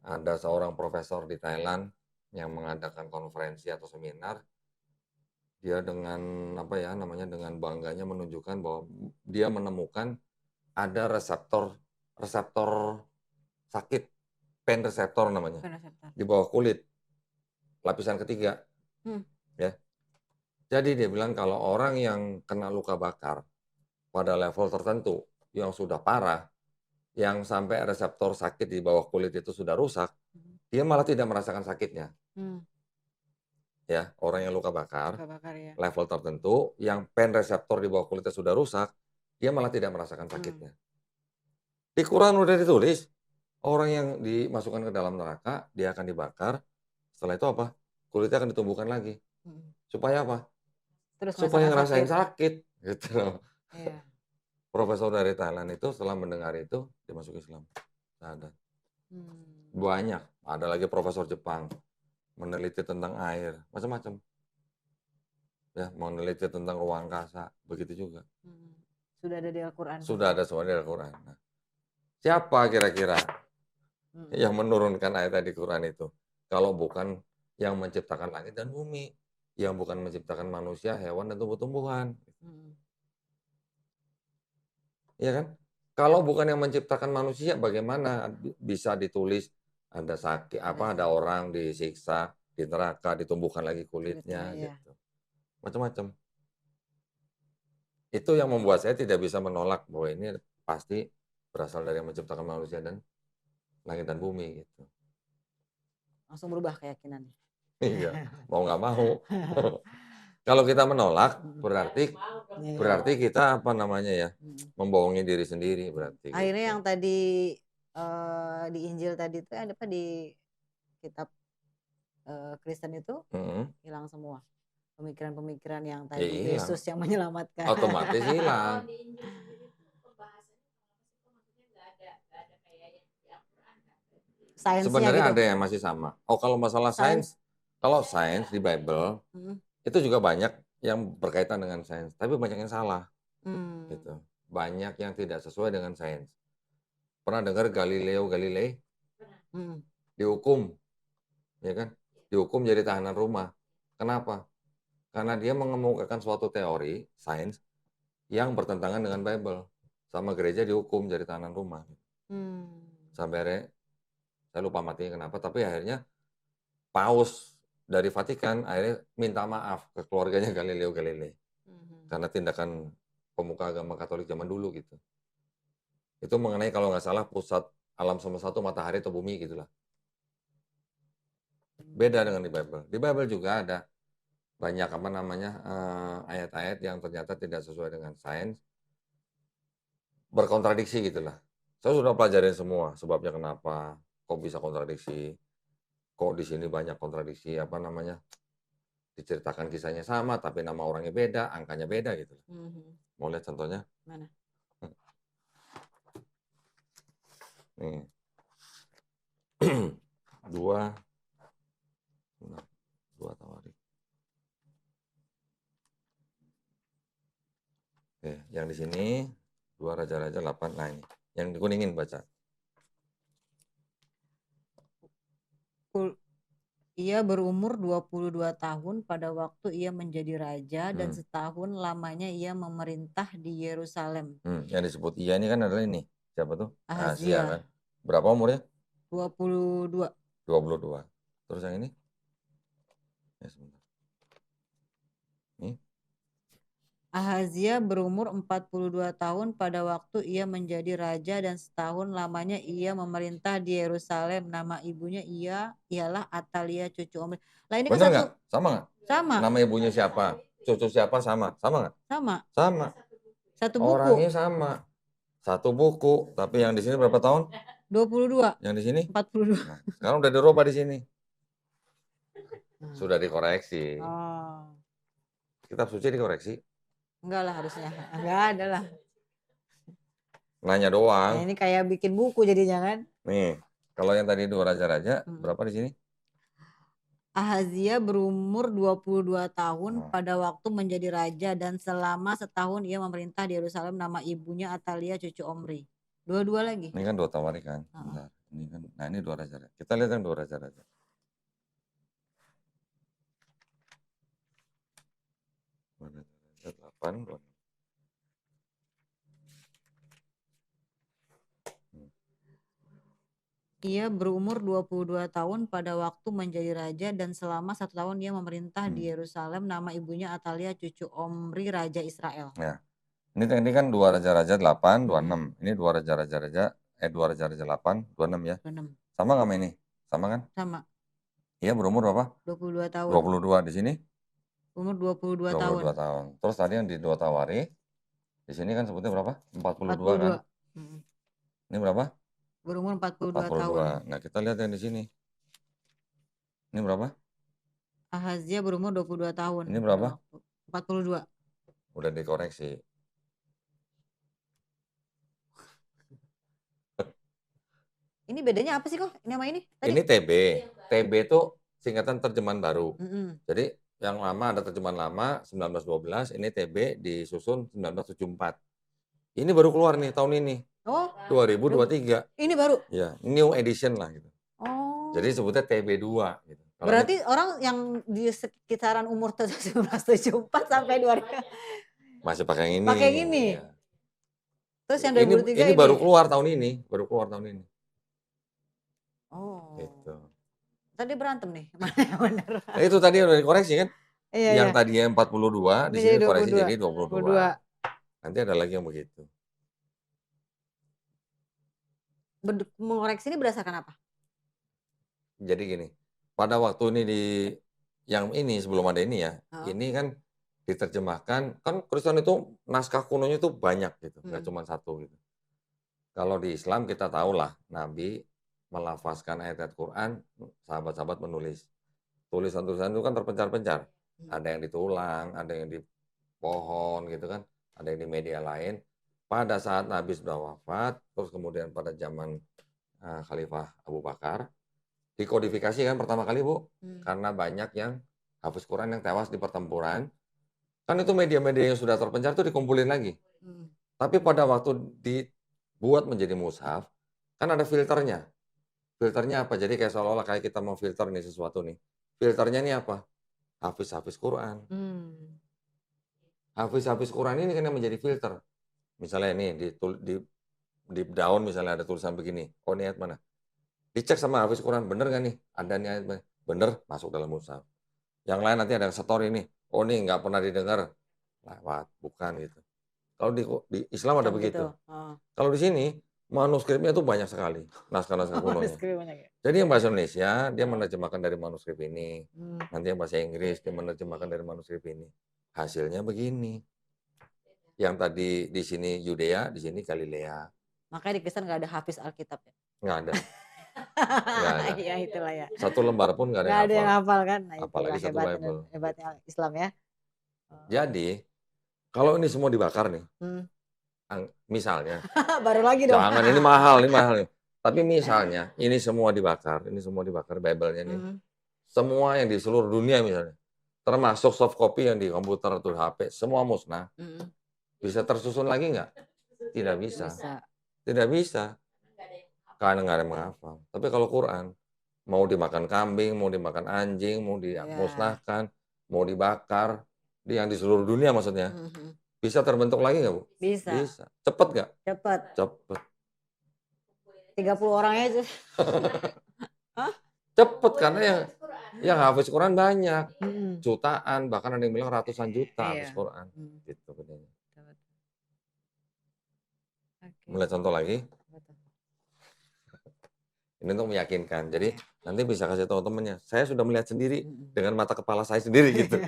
Ada seorang profesor di Thailand yang mengadakan konferensi atau seminar. Dia dengan dengan bangganya menunjukkan bahwa dia menemukan ada reseptor sakit, pain reseptor namanya, di bawah kulit, lapisan ketiga. Ya. Jadi dia bilang kalau orang yang kena luka bakar pada level tertentu yang sudah parah, yang sampai reseptor sakit di bawah kulit itu sudah rusak, dia malah tidak merasakan sakitnya. Ya, orang yang luka bakar Ya. level tertentu, yang pain reseptor di bawah kulitnya sudah rusak, dia malah tidak merasakan sakitnya. Di Quran udah ditulis, orang yang dimasukkan ke dalam neraka, dia akan dibakar. Setelah itu apa? Kulitnya akan ditumbuhkan lagi. Supaya apa? Supaya ngerasain sakit. Gitu. Iya. Profesor dari Thailand itu setelah mendengar itu, dia masuk Islam. Ada. Banyak. Ada lagi profesor Jepang. Meneliti tentang air. Macam-macam. Ya, meneliti tentang ruang angkasa. Begitu juga. Sudah ada di Al-Quran. Sudah ada semua di Al-Quran. Nah, siapa kira-kira yang menurunkan ayat di Quran itu? Kalau bukan yang menciptakan langit dan bumi. Yang bukan menciptakan manusia, hewan, dan tumbuh-tumbuhan. Iya kan? Kalau bukan yang menciptakan manusia, bagaimana bisa ditulis ada sakit, ada orang disiksa, di neraka, ditumbuhkan lagi kulitnya, gitu. Macam-macam. Itu yang membuat saya tidak bisa menolak bahwa ini pasti berasal dari yang menciptakan manusia dan langit dan bumi, gitu. Langsung berubah keyakinannya. Iya, mau nggak mau. Kalau kita menolak, berarti kita membohongi diri sendiri berarti. Akhirnya gitu. yang tadi di Injil tadi itu ada apa di kitab Kristen itu hilang semua. Pemikiran-pemikiran yang tadi Yesus yang menyelamatkan. Otomatis hilang. Sebenarnya ada yang masih sama. Oh, kalau masalah sains, kalau sains di Bible itu juga banyak yang berkaitan dengan sains, tapi banyak yang salah. Gitu. Banyak yang tidak sesuai dengan sains. Pernah dengar Galileo Galilei? Dihukum, ya kan? Dihukum jadi tahanan rumah. Kenapa? Karena dia mengemukakan suatu teori sains yang bertentangan dengan Bible. Sama gereja dihukum jadi tahanan rumah. Sampai saya lupa matinya kenapa, tapi akhirnya Paus dari Vatikan akhirnya minta maaf ke keluarganya Galileo Galilei. Karena tindakan pemuka agama Katolik zaman dulu gitu. Itu mengenai kalau nggak salah pusat alam semesta itu matahari atau bumi gitulah. Beda dengan di Bible. Di Bible juga ada banyak ayat-ayat yang ternyata tidak sesuai dengan sains, berkontradiksi gitulah. Saya sudah pelajarin semua sebabnya kenapa, kok bisa kontradiksi, kok di sini banyak kontradiksi, diceritakan kisahnya sama tapi nama orangnya beda, angkanya beda gitu. Mau lihat contohnya? Mana? Nih. dua Tawarik. Oke, yang di sini 2 Raja-Raja 8. Nah ini, yang dikuningin baca. Ia berumur 22 tahun pada waktu ia menjadi raja dan setahun lamanya ia memerintah di Yerusalem. Yang disebut ia ini kan adalah ini. Siapa tuh? Ahazia. Kan? Berapa umurnya? 22. 22. Terus yang ini? Ya sebentar. Nih. Ahazia berumur 42 tahun pada waktu ia menjadi raja dan setahun lamanya ia memerintah di Yerusalem. Nama ibunya ialah Atalia cucu Omri. Lah ini kan Bener satu nggak? Sama nggak? sama, Nama ibunya siapa? Cucu siapa sama? Sama nggak? sama. Sama. Satu buku Orangnya sama. Satu buku. Tapi yang di sini berapa tahun? 22, Yang di sini? 42. Nah, sekarang udah dirubah di sini. Nah. Sudah dikoreksi. Oh, Kitab suci dikoreksi. enggak lah harusnya. Enggak ada lah. Nanya Nah, doang. ini kayak bikin buku jadinya kan. Nih, kalau yang tadi dua raja-raja, Hmm. berapa di sini? Ahazia berumur 22 tahun Oh. pada waktu menjadi raja dan selama setahun ia memerintah di Yerusalem. Nama ibunya Atalia cucu Omri. Dua-dua lagi. Ini kan dua tawari kan. Oh. Bentar. Ini kan. Nah, ini dua raja-raja. Kita lihat yang dua raja-raja. Dua raja-raja 8, 2. Ia berumur 22 tahun pada waktu menjadi raja dan selama 1 tahun ia memerintah di Yerusalem. Nama ibunya Atalia cucu Omri raja Israel. Ya. Ini kan dua raja-raja 8, 26. Hmm. Ini dua raja-raja 8, 26 ya. 26. Sama nggak sama ini? Sama kan? Sama. Iya berumur berapa? 22 tahun. 22 di sini? Umur 22 tahun. 22 tahun. Terus tadi yang di dua tawari, di sini kan sebutnya berapa? 42 kan? Hmm. Ini berapa? Berumur 42 tahun. 42. Nah, kita lihat yang di sini. Ini berapa? Ahazia berumur 22 tahun. Ini berapa? 42. Udah dikoreksi. Ini bedanya apa sih kok? Ini sama ini? Tadi? Ini TB. TB itu singkatan terjemahan baru. Mm-mm. Jadi yang lama ada terjemahan lama 1912, ini TB disusun 1974. Ini baru keluar nih tahun ini. Oh, 2023. ini baru. Ya, new edition lah gitu. Oh. Jadi sebutnya TB2 gitu. Kalau Berarti orang yang di sekitaran umur 1974 sampai 2000 masih pakai yang ini. pakai yang ini. Ya. Terus yang 2003 ini baru keluar tahun ini, Oh. Gitu. Tadi berantem nih. Mana yang benar? Nah, itu tadi udah dikoreksi kan? Iya, yang tadinya 42 di Ini sini jadi koreksi 22. jadi 22. Nanti ada lagi yang begitu. Mengoreksi ini berdasarkan apa? Jadi gini, pada waktu ini yang ini sebelum ada ini ya, ini kan diterjemahkan, kan Kristen itu naskah kunonya itu banyak gitu, nggak cuma satu gitu. Kalau di Islam kita tahu lah, Nabi melafazkan ayat-ayat Quran, sahabat-sahabat menulis. Tulisan-tulisan itu kan terpencar-pencar. Ada yang ditulang, ada yang di pohon gitu kan, ada yang di media lain. Pada saat Nabi sudah wafat, terus kemudian pada zaman Khalifah Abu Bakar, dikodifikasi kan pertama kali Bu, karena banyak yang hafiz Quran yang tewas di pertempuran. Kan itu media-media yang sudah terpencar itu dikumpulin lagi. Tapi pada waktu dibuat menjadi mushaf, kan ada filternya. Filternya apa? Jadi kayak seolah-olah kayak kita mau filter nih sesuatu nih. Filternya ini apa? Hafiz-hafiz Quran. Hafiz-hafiz Quran ini kan yang menjadi filter. Misalnya ini di daun misalnya ada tulisan begini. Oh ini ayat mana? Dicek sama hafiz Quran, bener nggak nih? Ada nih ayat mana? Bener, masuk dalam mushaf. Yang lain nanti ada yang setor ini. Oh ini nggak pernah didengar. Lewat, bukan gitu. Kalau di Islam ada begitu. Kalau di sini manuskripnya itu banyak sekali, naskah-naskah kunonya. Jadi yang bahasa Indonesia, dia menerjemahkan dari manuskrip ini. Nanti yang bahasa Inggris, dia menerjemahkan dari manuskrip ini. Hasilnya begini. Yang tadi di sini Yudea, di sini Galilea. Makanya di Kristen nggak ada hafiz Alkitab ya? Nggak ada. Nggak ada. Ya itulah ya. Satu lembar pun nggak Nggak ada yang hafal. hafal kan? Nah, Apalagi itulah satu Bible. hebatnya Islam ya. Jadi, kalau ini semua dibakar nih, misalnya, baru lagi dong. jangan ini mahal nih. Tapi misalnya ini semua dibakar Bible-nya nih. Semua yang di seluruh dunia misalnya, termasuk soft copy yang di komputer atau HP, semua musnah. Bisa tersusun lagi nggak? Tidak bisa. Tidak bisa. Karena nggak ada yang menghafal. Tapi kalau Quran, mau dimakan kambing, mau dimakan anjing, mau dimusnahkan, mau dibakar, yang di seluruh dunia maksudnya. Bisa terbentuk lagi nggak Bu? Bisa. Bisa. Cepet nggak? Cepet. Cepet. 30 orangnya aja. Hah? Cepet karena yang hafiz Quran banyak, Mm-mm. jutaan, bahkan ada yang bilang ratusan juta hafiz Iya. Quran. Hmm. Gitu bedanya. Betul. Oke. Mulai contoh lagi, Betul. ini untuk meyakinkan. Jadi Iya. nanti bisa kasih tahu temennya, saya sudah melihat sendiri Mm-mm. dengan mata kepala saya sendiri gitu.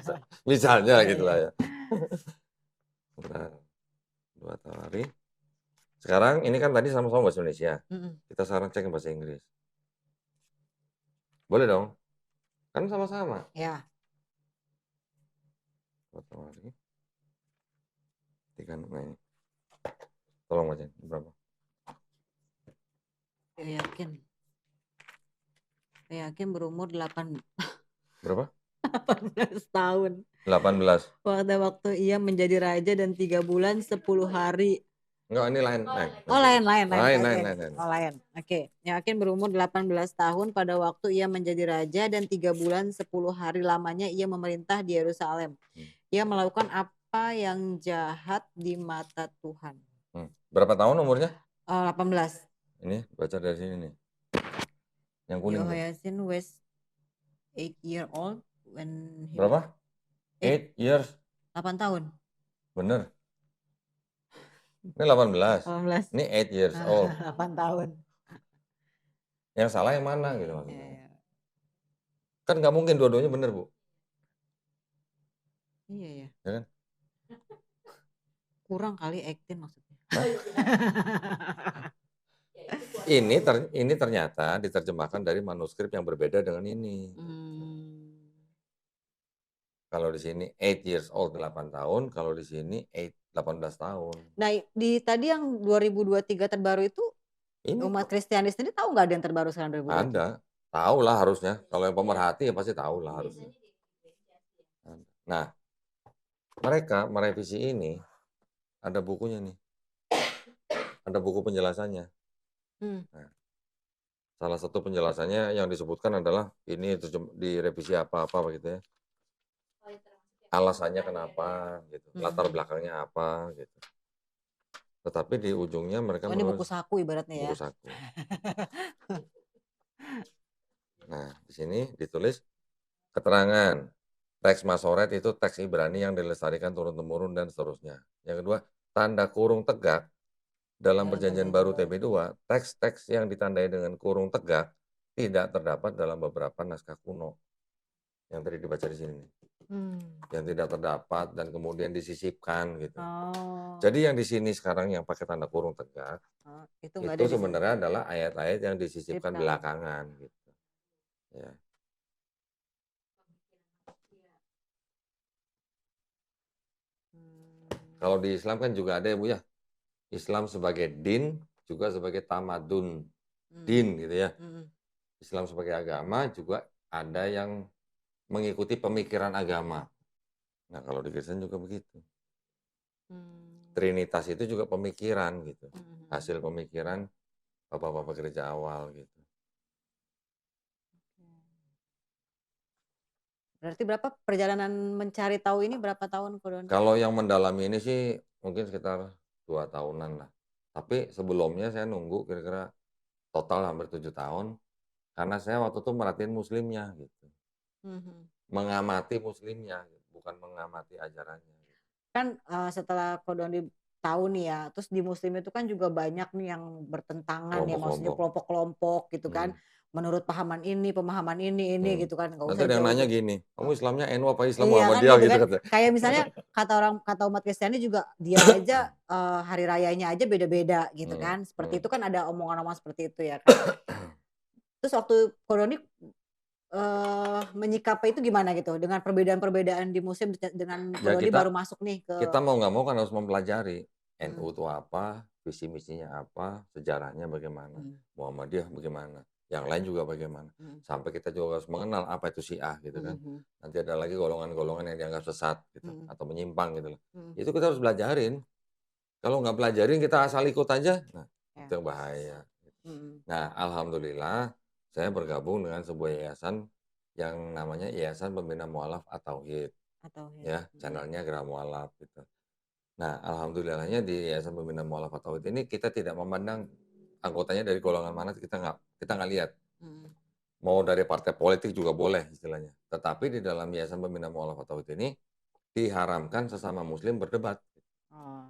Misalnya gitu lah ya. Benar. 2 hari. Sekarang ini kan tadi sama-sama bahasa Indonesia. Mm-mm. Kita sekarang cek bahasa Inggris. Boleh dong? Kan sama-sama. Ya. 2 hari. 3 ini. Tolong baca berapa? Saya yakin berumur 18 Berapa? tahun. 18. Pada waktu ia menjadi raja dan 3 bulan 10 hari. Enggak, ini lain. Oh, lain. Lain. Oh, lain. Oke. Yakin berumur 18 tahun pada waktu ia menjadi raja dan 3 bulan 10 hari lamanya ia memerintah di Yerusalem. Ia melakukan apa yang jahat di mata Tuhan. Berapa tahun umurnya? 18. Ini baca dari sini nih. Yang kuning. Yehoyakin was 8 year old when he Berapa? 8 years. 8 tahun. Bener. Ini 18. 18. Ini 8 years old. 8 tahun. Yang salah yang mana gitu maksudnya. Ya. Kan nggak mungkin dua-duanya bener, Bu. Iya ya. Ya kan? Kurang kali 18 maksudnya. Ini ternyata diterjemahkan dari manuskrip yang berbeda dengan ini. Kalau di sini 8 years old 8 tahun, kalau di sini 18 tahun. Nah, di yang 2023 terbaru itu Ini umat Kristiani sendiri tahu nggak ada yang terbaru sekarang 2023? ada. Tahu lah harusnya. Kalau yang pemerhati ya pasti tahu lah harusnya. Nah, mereka merevisi ini, ada bukunya nih. Ada buku penjelasannya. Nah, salah satu penjelasannya yang disebutkan adalah ini direvisi apa-apa gitu ya. Alasannya kenapa gitu, latar belakangnya apa gitu. Tetapi di ujungnya mereka ini buku saku ibaratnya ya. Buku saku. Nah, di sini ditulis keterangan teks Masoret itu teks Ibrani yang dilestarikan turun-temurun dan seterusnya. Yang kedua, tanda kurung tegak dalam Perjanjian Baru TB2, teks-teks yang ditandai dengan kurung tegak tidak terdapat dalam beberapa naskah kuno. Yang tadi dibaca di sini. Yang tidak terdapat dan kemudian disisipkan gitu. Jadi yang di sini sekarang yang pakai tanda kurung tegak itu sebenarnya adalah ayat-ayat yang disisipkan belakangan gitu. Ya. Kalau di Islam kan juga ada ya Bu ya. Islam sebagai din juga sebagai tamadun din gitu ya. Islam sebagai agama juga ada yang mengikuti pemikiran agama. Nah, kalau di Kristen juga begitu. Trinitas itu juga pemikiran gitu. Hasil pemikiran bapak-bapak gereja awal gitu. Berarti berapa perjalanan mencari tahu ini berapa tahun, Ko Doni? Kalau yang mendalami ini sih mungkin sekitar 2 tahunan lah. Tapi sebelumnya saya nunggu kira-kira total hampir 7 tahun. Karena saya waktu itu merhatiin muslimnya gitu. Mengamati muslimnya, bukan mengamati ajarannya. Kan setelah Ko Doni tahu nih ya, terus di muslim itu kan juga banyak nih yang bertentangan ya, maksudnya kelompok-kelompok gitu kan. Menurut pemahaman ini gitu kan. Nanti ada yang nanya gini, kamu Islamnya NU apa Islam iya, Muhammadiyah kan, gitu kan. kata. Kayak misalnya kata umat Kristiani juga dia aja hari rayanya aja beda-beda gitu kan. Seperti itu kan ada omongan-omongan seperti itu ya kan. Terus waktu Ko Doni menyikapi itu gimana gitu dengan perbedaan-perbedaan di muslim dengan Ko Doni baru masuk nih ke. Kita mau nggak mau kan harus mempelajari NU itu apa, visi misinya apa, sejarahnya bagaimana, Muhammadiyah bagaimana, yang lain juga bagaimana. Sampai kita juga harus mengenal apa itu Syiah gitu kan. Nanti ada lagi golongan-golongan yang dianggap sesat gitu atau menyimpang gitu loh. Itu kita harus belajarin. Kalau nggak pelajarin kita asal ikut aja, nah itu yang bahaya. Nah, alhamdulillah saya bergabung dengan sebuah yayasan yang namanya Yayasan Pembina Mu'alaf At-Tauhid. Ya, channelnya Geraha Mu'alaf gitu. Nah, alhamdulillahnya di Yayasan Pembina Mu'alaf At-Tauhid ini kita tidak memandang anggotanya dari golongan mana kita nggak lihat. Mm. Mau dari partai politik juga boleh istilahnya. Tetapi di dalam Yayasan Pembina Mu'alafat Tauhid ini diharamkan sesama muslim berdebat, Oh.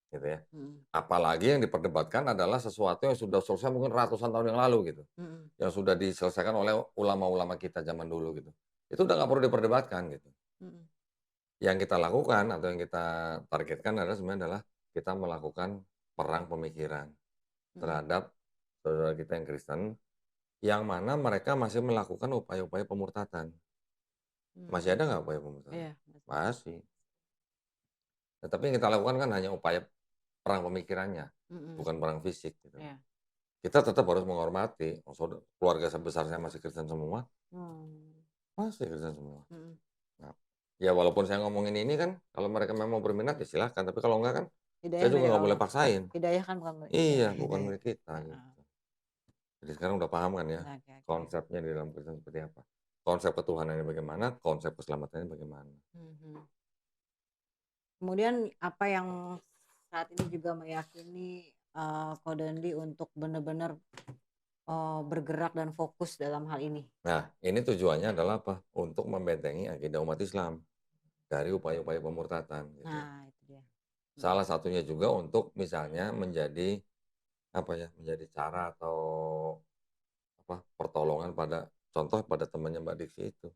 gitu ya. Mm. Apalagi yang diperdebatkan adalah sesuatu yang sudah selesai mungkin ratusan tahun yang lalu gitu. Mm. Yang sudah diselesaikan oleh ulama-ulama kita zaman dulu gitu. Itu udah nggak perlu diperdebatkan gitu. Mm. Yang kita lakukan atau yang kita targetkan adalah sebenarnya adalah kita melakukan perang pemikiran terhadap saudara kita yang Kristen, yang mana mereka masih melakukan upaya-upaya pemurtadan. Masih ada nggak upaya pemurtadan? Iya. Masih. Tetapi yang kita lakukan kan hanya upaya perang pemikirannya, bukan perang fisik. Gitu. Iya. Kita tetap harus menghormati, keluarga sebesar saya masih Kristen semua, masih Kristen semua. Nah, ya walaupun saya ngomongin ini kan, kalau mereka memang berminat ya silahkan, tapi kalau enggak kan, Hidayah saya juga milik nggak boleh Allah. paksain. Hidayah kan bukan milik Iya, kita. bukan milik kita. Gitu. Jadi sekarang udah paham kan ya, Oke. konsepnya di dalam Kristen seperti apa. Konsep ketuhanannya bagaimana, konsep keselamatannya bagaimana. Kemudian apa yang saat ini juga meyakini Ko Dondi untuk benar-benar bergerak dan fokus dalam hal ini. Nah, ini tujuannya adalah apa? Untuk membentengi akidah umat Islam dari upaya-upaya pemurtadan. Gitu. Nah, itu dia. Salah satunya juga untuk misalnya menjadi apa ya? Menjadi cara atau apa? Pertolongan pada contoh pada temannya Mbak Diksi itu.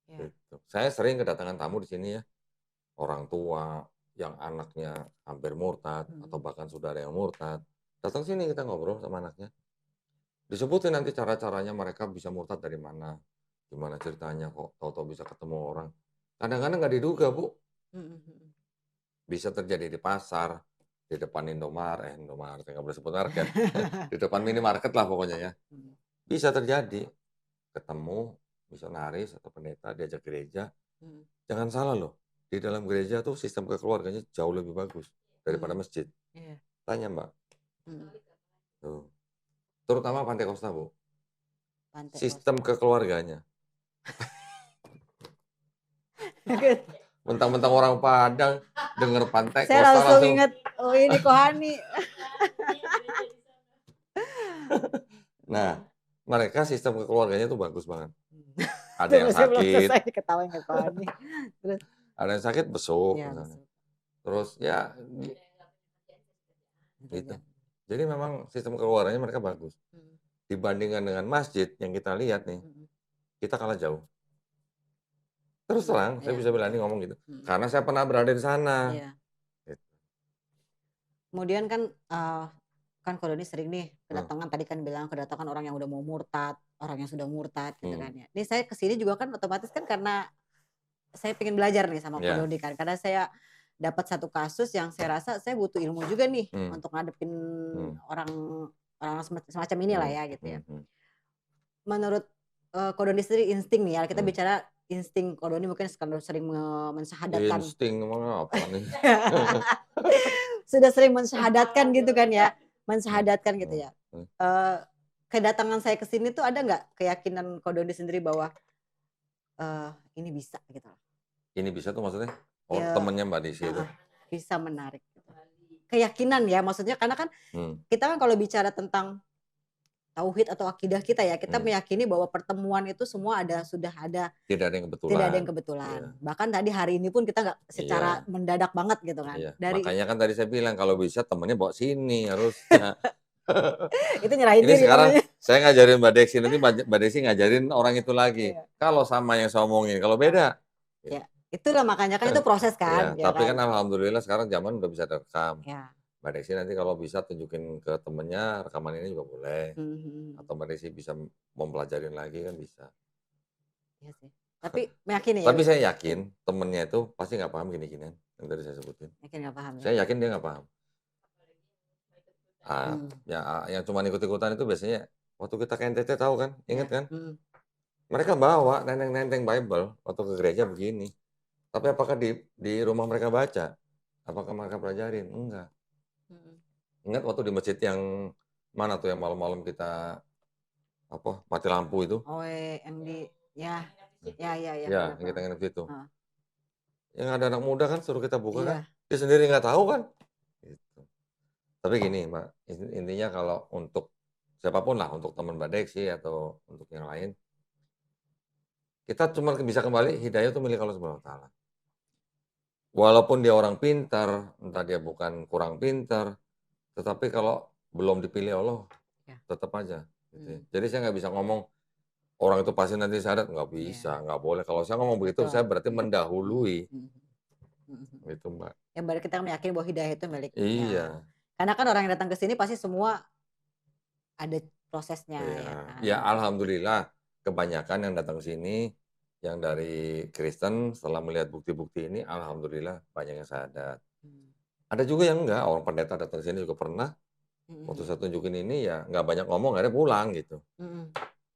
Ya. Gitu. Saya sering kedatangan tamu di sini ya, orang tua yang anaknya hampir murtad atau bahkan sudah ada yang murtad. Datang sini kita ngobrol sama anaknya. Disebutin nanti cara-caranya mereka bisa murtad dari mana, gimana ceritanya kok tahu-tahu bisa ketemu orang. Kadang-kadang nggak diduga Bu, bisa terjadi di pasar, di depan Indomaret, saya nggak boleh sebut merek ya, di depan minimarket lah pokoknya ya. Bisa terjadi, ketemu misionaris atau pendeta diajak gereja. Jangan salah loh, di dalam gereja tuh sistem kekeluarganya jauh lebih bagus daripada masjid. Tanya Mbak. Tuh. Terutama Pantai Kosta, Bu. Sistem kekeluarganya. Mentang-mentang orang Padang denger Pantai Kosta Saya langsung langsung ingat, oh ini Kohani. Nah, mereka sistem kekeluarganya tuh bagus banget. Ada yang sakit, Terus, ada yang sakit besuk, ya, misalnya. Terus ya gitu. Jadi memang sistem kekeluarganya mereka bagus. Dibandingkan dengan masjid yang kita lihat nih, kita kalah jauh. Terus terang, saya bisa berani ngomong gitu. Karena saya pernah berada di sana. Gitu. Kemudian kan Ko Dondi sering nih kedatangan, tadi kan bilang kedatangan orang yang udah mau murtad, orang yang sudah murtad gitu kan ya. Ini saya kesini juga kan otomatis kan karena saya pengen belajar nih sama Ko Dondi kan. Karena saya dapat satu kasus yang saya rasa saya butuh ilmu juga nih untuk ngadepin orang semacam inilah ya gitu ya. Menurut Ko Dondi sendiri insting nih ya, kita bicara insting Ko Dondi mungkin sering mensyahadatkan. Insting emang apa nih? Sudah sering mensyahadatkan gitu kan ya, mensyahadatkan gitu ya. Kedatangan saya ke sini tuh ada nggak keyakinan Ko Dondi sendiri bahwa ini bisa gitu? Ini bisa tuh maksudnya? Oh ya, temennya Mbak Desi itu? Bisa menarik. Keyakinan ya maksudnya, karena kan kita kan kalau bicara tentang tauhid atau akidah kita ya, kita meyakini bahwa pertemuan itu semua sudah ada. Tidak ada yang kebetulan. Tidak ada yang kebetulan. Yeah. Bahkan tadi hari ini pun kita nggak secara mendadak banget gitu kan. Makanya kan tadi saya bilang kalau bisa temennya bawa sini harusnya. Itu nyerahin ini diri. Sekarang saya ngajarin Mbak Desi, nanti Mbak Desi ngajarin orang itu lagi. Kalau sama yang saya omongin, kalau beda. Ya, itulah makanya kan itu proses kan. Ya, tapi kan alhamdulillah sekarang zaman udah bisa direkam. Ya. Mbak Desi nanti kalau bisa tunjukin ke temennya rekaman ini juga boleh. Atau Mbak Desi bisa mempelajarin lagi kan bisa. Iya sih. Tapi meyakini ya. Tapi saya yakin temennya itu pasti nggak paham gini-ginian yang tadi saya sebutin. Yakin nggak paham ya? Saya yakin dia nggak paham. Ya, yang cuma ikut-ikutan itu biasanya waktu kita ke NTT tahu kan, ingat kan? Mereka bawa nenteng-nenteng Bible waktu ke gereja begini. Tapi apakah di rumah mereka baca? Apakah mereka pelajarin? Enggak. Ingat waktu di masjid yang mana tuh yang malam-malam kita mati lampu itu? Oh, yang di ya. Ya, yang kita nginep situ. Yang ada anak muda kan suruh kita buka kan? Dia sendiri nggak tahu kan? Gitu. Tapi gini, Mbak, intinya kalau untuk siapapun lah, untuk teman Mbak Dexy atau untuk yang lain, kita cuma bisa kembali hidayah itu milik Allah Subhanahu wa taala. Walaupun dia orang pintar, entah dia bukan kurang pintar, tetapi kalau belum dipilih Allah, Ya. tetap aja gitu ya. Jadi saya nggak bisa ngomong, orang itu pasti nanti syahadat, nggak bisa, nggak boleh. Kalau saya ngomong begitu, saya berarti mendahului, gitu Mbak. Ya berarti kita meyakini bahwa hidayah itu miliknya. Iya. Karena kan orang yang datang ke sini pasti semua ada prosesnya Iya. ya kan. Ya alhamdulillah kebanyakan yang datang ke sini yang dari Kristen setelah melihat bukti-bukti ini alhamdulillah banyak yang syahadat. Ada juga yang enggak, orang pendeta datang ke sini juga pernah. Waktu saya tunjukin ini ya nggak banyak ngomong, akhirnya pulang gitu.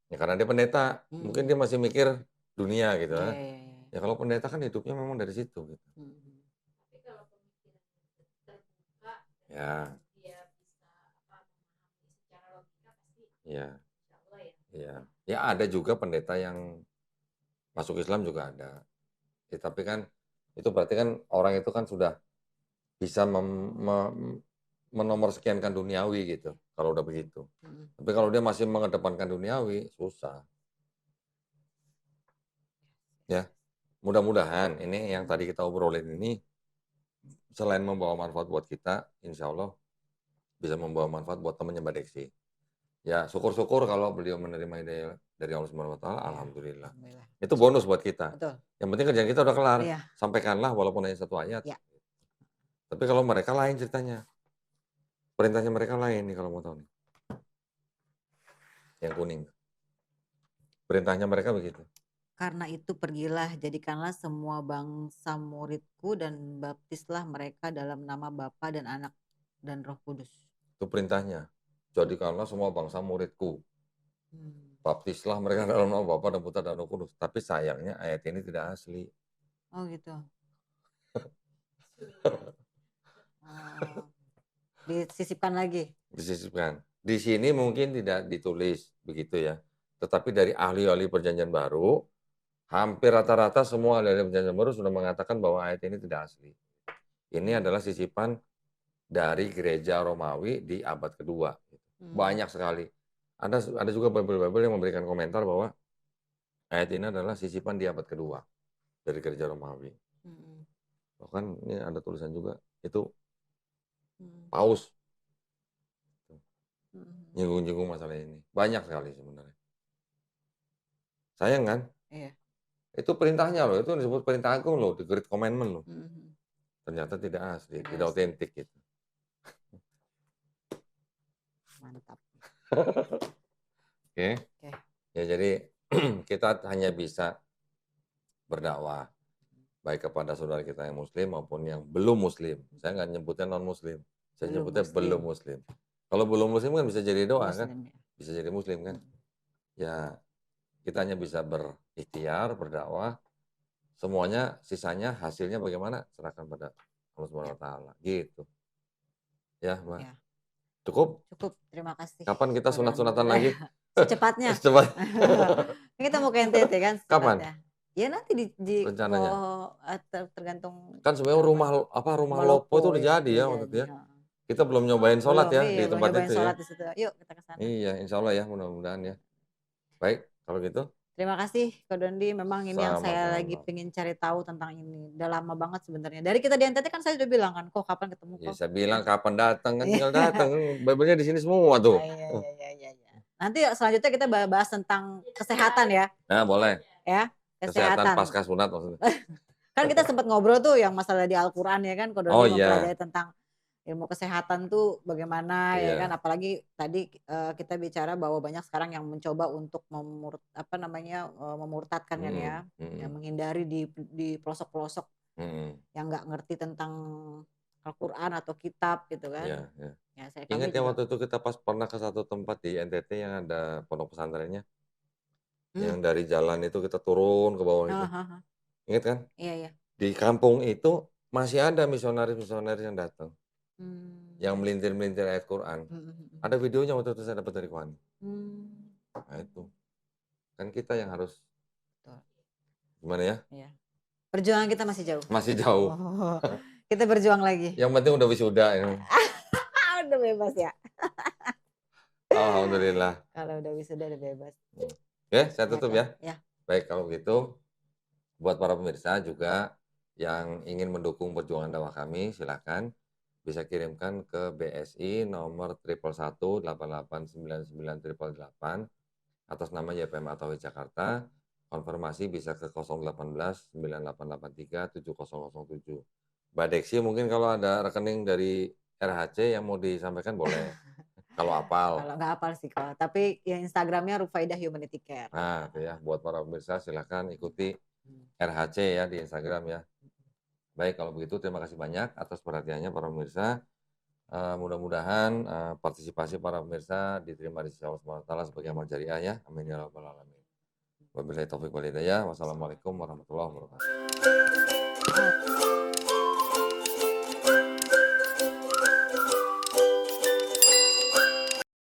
Ya karena dia pendeta, mungkin dia masih mikir dunia gitu kan. Ya kalau pendeta kan hidupnya memang dari situ gitu. Tapi kalau pemikirannya terbuka, Ya. dia bisa memahami secara logika pasti. Iya. Insya Allah ya. Iya. Ya ada juga pendeta yang masuk Islam juga ada. Ya, tapi kan itu berarti kan orang itu kan sudah bisa menomorsekiankan duniawi gitu kalau udah begitu. Tapi kalau dia masih mengedepankan duniawi susah. Ya, mudah-mudahan ini yang tadi kita obrolin ini selain membawa manfaat buat kita, insya Allah bisa membawa manfaat buat temannya Mbak Dexy. Ya syukur-syukur kalau beliau menerima hidayah dari Allah Subhanahu wa taala, alhamdulillah. Itu bonus buat kita. Betul. Yang penting kerjaan kita udah kelar. Iya. Sampaikanlah walaupun hanya satu ayat. Ya. Tapi kalau mereka lain ceritanya. Perintahnya mereka lain nih kalau mau tahu nih. Yang kuning. Perintahnya mereka begitu. Karena itu pergilah, jadikanlah semua bangsa muridku dan baptislah mereka dalam nama Bapa dan Anak dan Roh Kudus. Itu perintahnya. Jadikanlah semua bangsa muridku. Baptislah mereka dalam nama Bapa dan Putra dan Roh Kudus. Tapi sayangnya ayat ini tidak asli. Oh gitu. Disisipkan lagi. Disisipkan. Di sini mungkin tidak ditulis begitu ya. Tetapi dari ahli-ahli perjanjian baru, hampir rata-rata semua ahli perjanjian baru sudah mengatakan bahwa ayat ini tidak asli. Ini adalah sisipan dari gereja Romawi di abad kedua. Banyak sekali. Ada juga Bible-Bible yang memberikan komentar bahwa ayat ini adalah sisipan di abad kedua dari gereja Romawi. Bahkan ini ada tulisan juga, itu Paus nyinggung-nyinggung masalah ini. Banyak sekali sebenarnya. Sayang kan? Iya. Itu perintahnya loh, itu disebut perintah agung loh, the Great Commandment loh. Ternyata tidak asli, tidak otentik gitu. Mantap. Oke. Ya jadi kita hanya bisa berdakwah baik kepada saudara kita yang muslim maupun yang belum muslim. Saya nggak nyebutnya non muslim, saya nyebutnya belum muslim. Kalau belum muslim kan bisa jadi doa kan, bisa jadi muslim kan. Ya kita hanya bisa berikhtiar, berdakwah. Semuanya, sisanya, hasilnya bagaimana serahkan pada Allah Subhanahu wa taala. Gitu. Ya, Mbak. Ya. Cukup? Cukup, terima kasih. Kapan kita sunat-sunatan lagi? Secepatnya. Kita mau ke NTT kan? Kapan? Ya nanti di rencananya. Tergantung. Kan sebenarnya rumah Lopo itu udah jadi ya waktu itu ya. Kita belum nyobain sholat ya di tempat itu ya. Yuk kita ke sana. Iya, insya Allah ya, mudah-mudahan ya. Baik, kalau gitu. Terima kasih Ko Dondi, memang ini yang saya lagi pengen cari tahu tentang ini. Udah lama banget sebenarnya. Dari kita di NTT kan saya udah bilang kan, kok kapan ketemu kok. Ya, saya bilang kapan datang kan tinggal datang. Bible-nya di sini semua tuh. Iya. Nanti selanjutnya kita bahas tentang kesehatan ya. Nah, boleh. Ya, kesehatan pasca sunat maksudnya. Kan kita sempat ngobrol tuh yang masalah di Al-Qur'an ya kan, Ko Dondi mempelajari tentang ilmu kesehatan tuh bagaimana ya kan, apalagi tadi kita bicara bahwa banyak sekarang yang mencoba untuk memurtadkan kan ya, yang menghindari di pelosok-pelosok yang nggak ngerti tentang Al-Qur'an atau kitab gitu kan. Ya, ingat ya waktu itu kita pas pernah ke satu tempat di NTT yang ada pondok pesantrennya, yang dari jalan itu kita turun ke bawah itu, ingat kan? Iya. Di kampung itu masih ada misionaris-misionaris yang datang. Yang melintir-melintir ayat Quran. Ada videonya waktu itu saya dapat dari Kwani. Nah itu. Kan kita yang harus. Gimana ya? Iya. Perjuangan kita masih jauh. Masih jauh. Kita berjuang lagi. Yang penting udah wisuda. Ya. Udah bebas ya? Alhamdulillah. Kalau udah wisuda udah bebas. Oke, saya Ya tutup kan? ya. Ya. Baik, kalau begitu buat para pemirsa juga yang ingin mendukung perjuangan dakwah kami, silakan bisa kirimkan ke BSI nomor 111889988 atas nama YPM Atauhid Jakarta. Konfirmasi bisa ke 018 9883 7007. Mbak Deksi mungkin kalau ada rekening dari RHC yang mau disampaikan boleh. Kalau apal. Kalau nggak hafal sih Kak, tapi ya Instagramnya Rufaidah Humanity Care. Nah, itu ya buat para pemirsa silakan ikuti RHC ya di Instagram ya. Baik, kalau begitu terima kasih banyak atas perhatiannya para pemirsa. Mudah-mudahan partisipasi para pemirsa diterima di sisi Allah SWT sebagai amal jariah ya. Amin ya rabbal alamin. Wabillahi taufiq wal hidayah. Wassalamualaikum warahmatullahi wabarakatuh.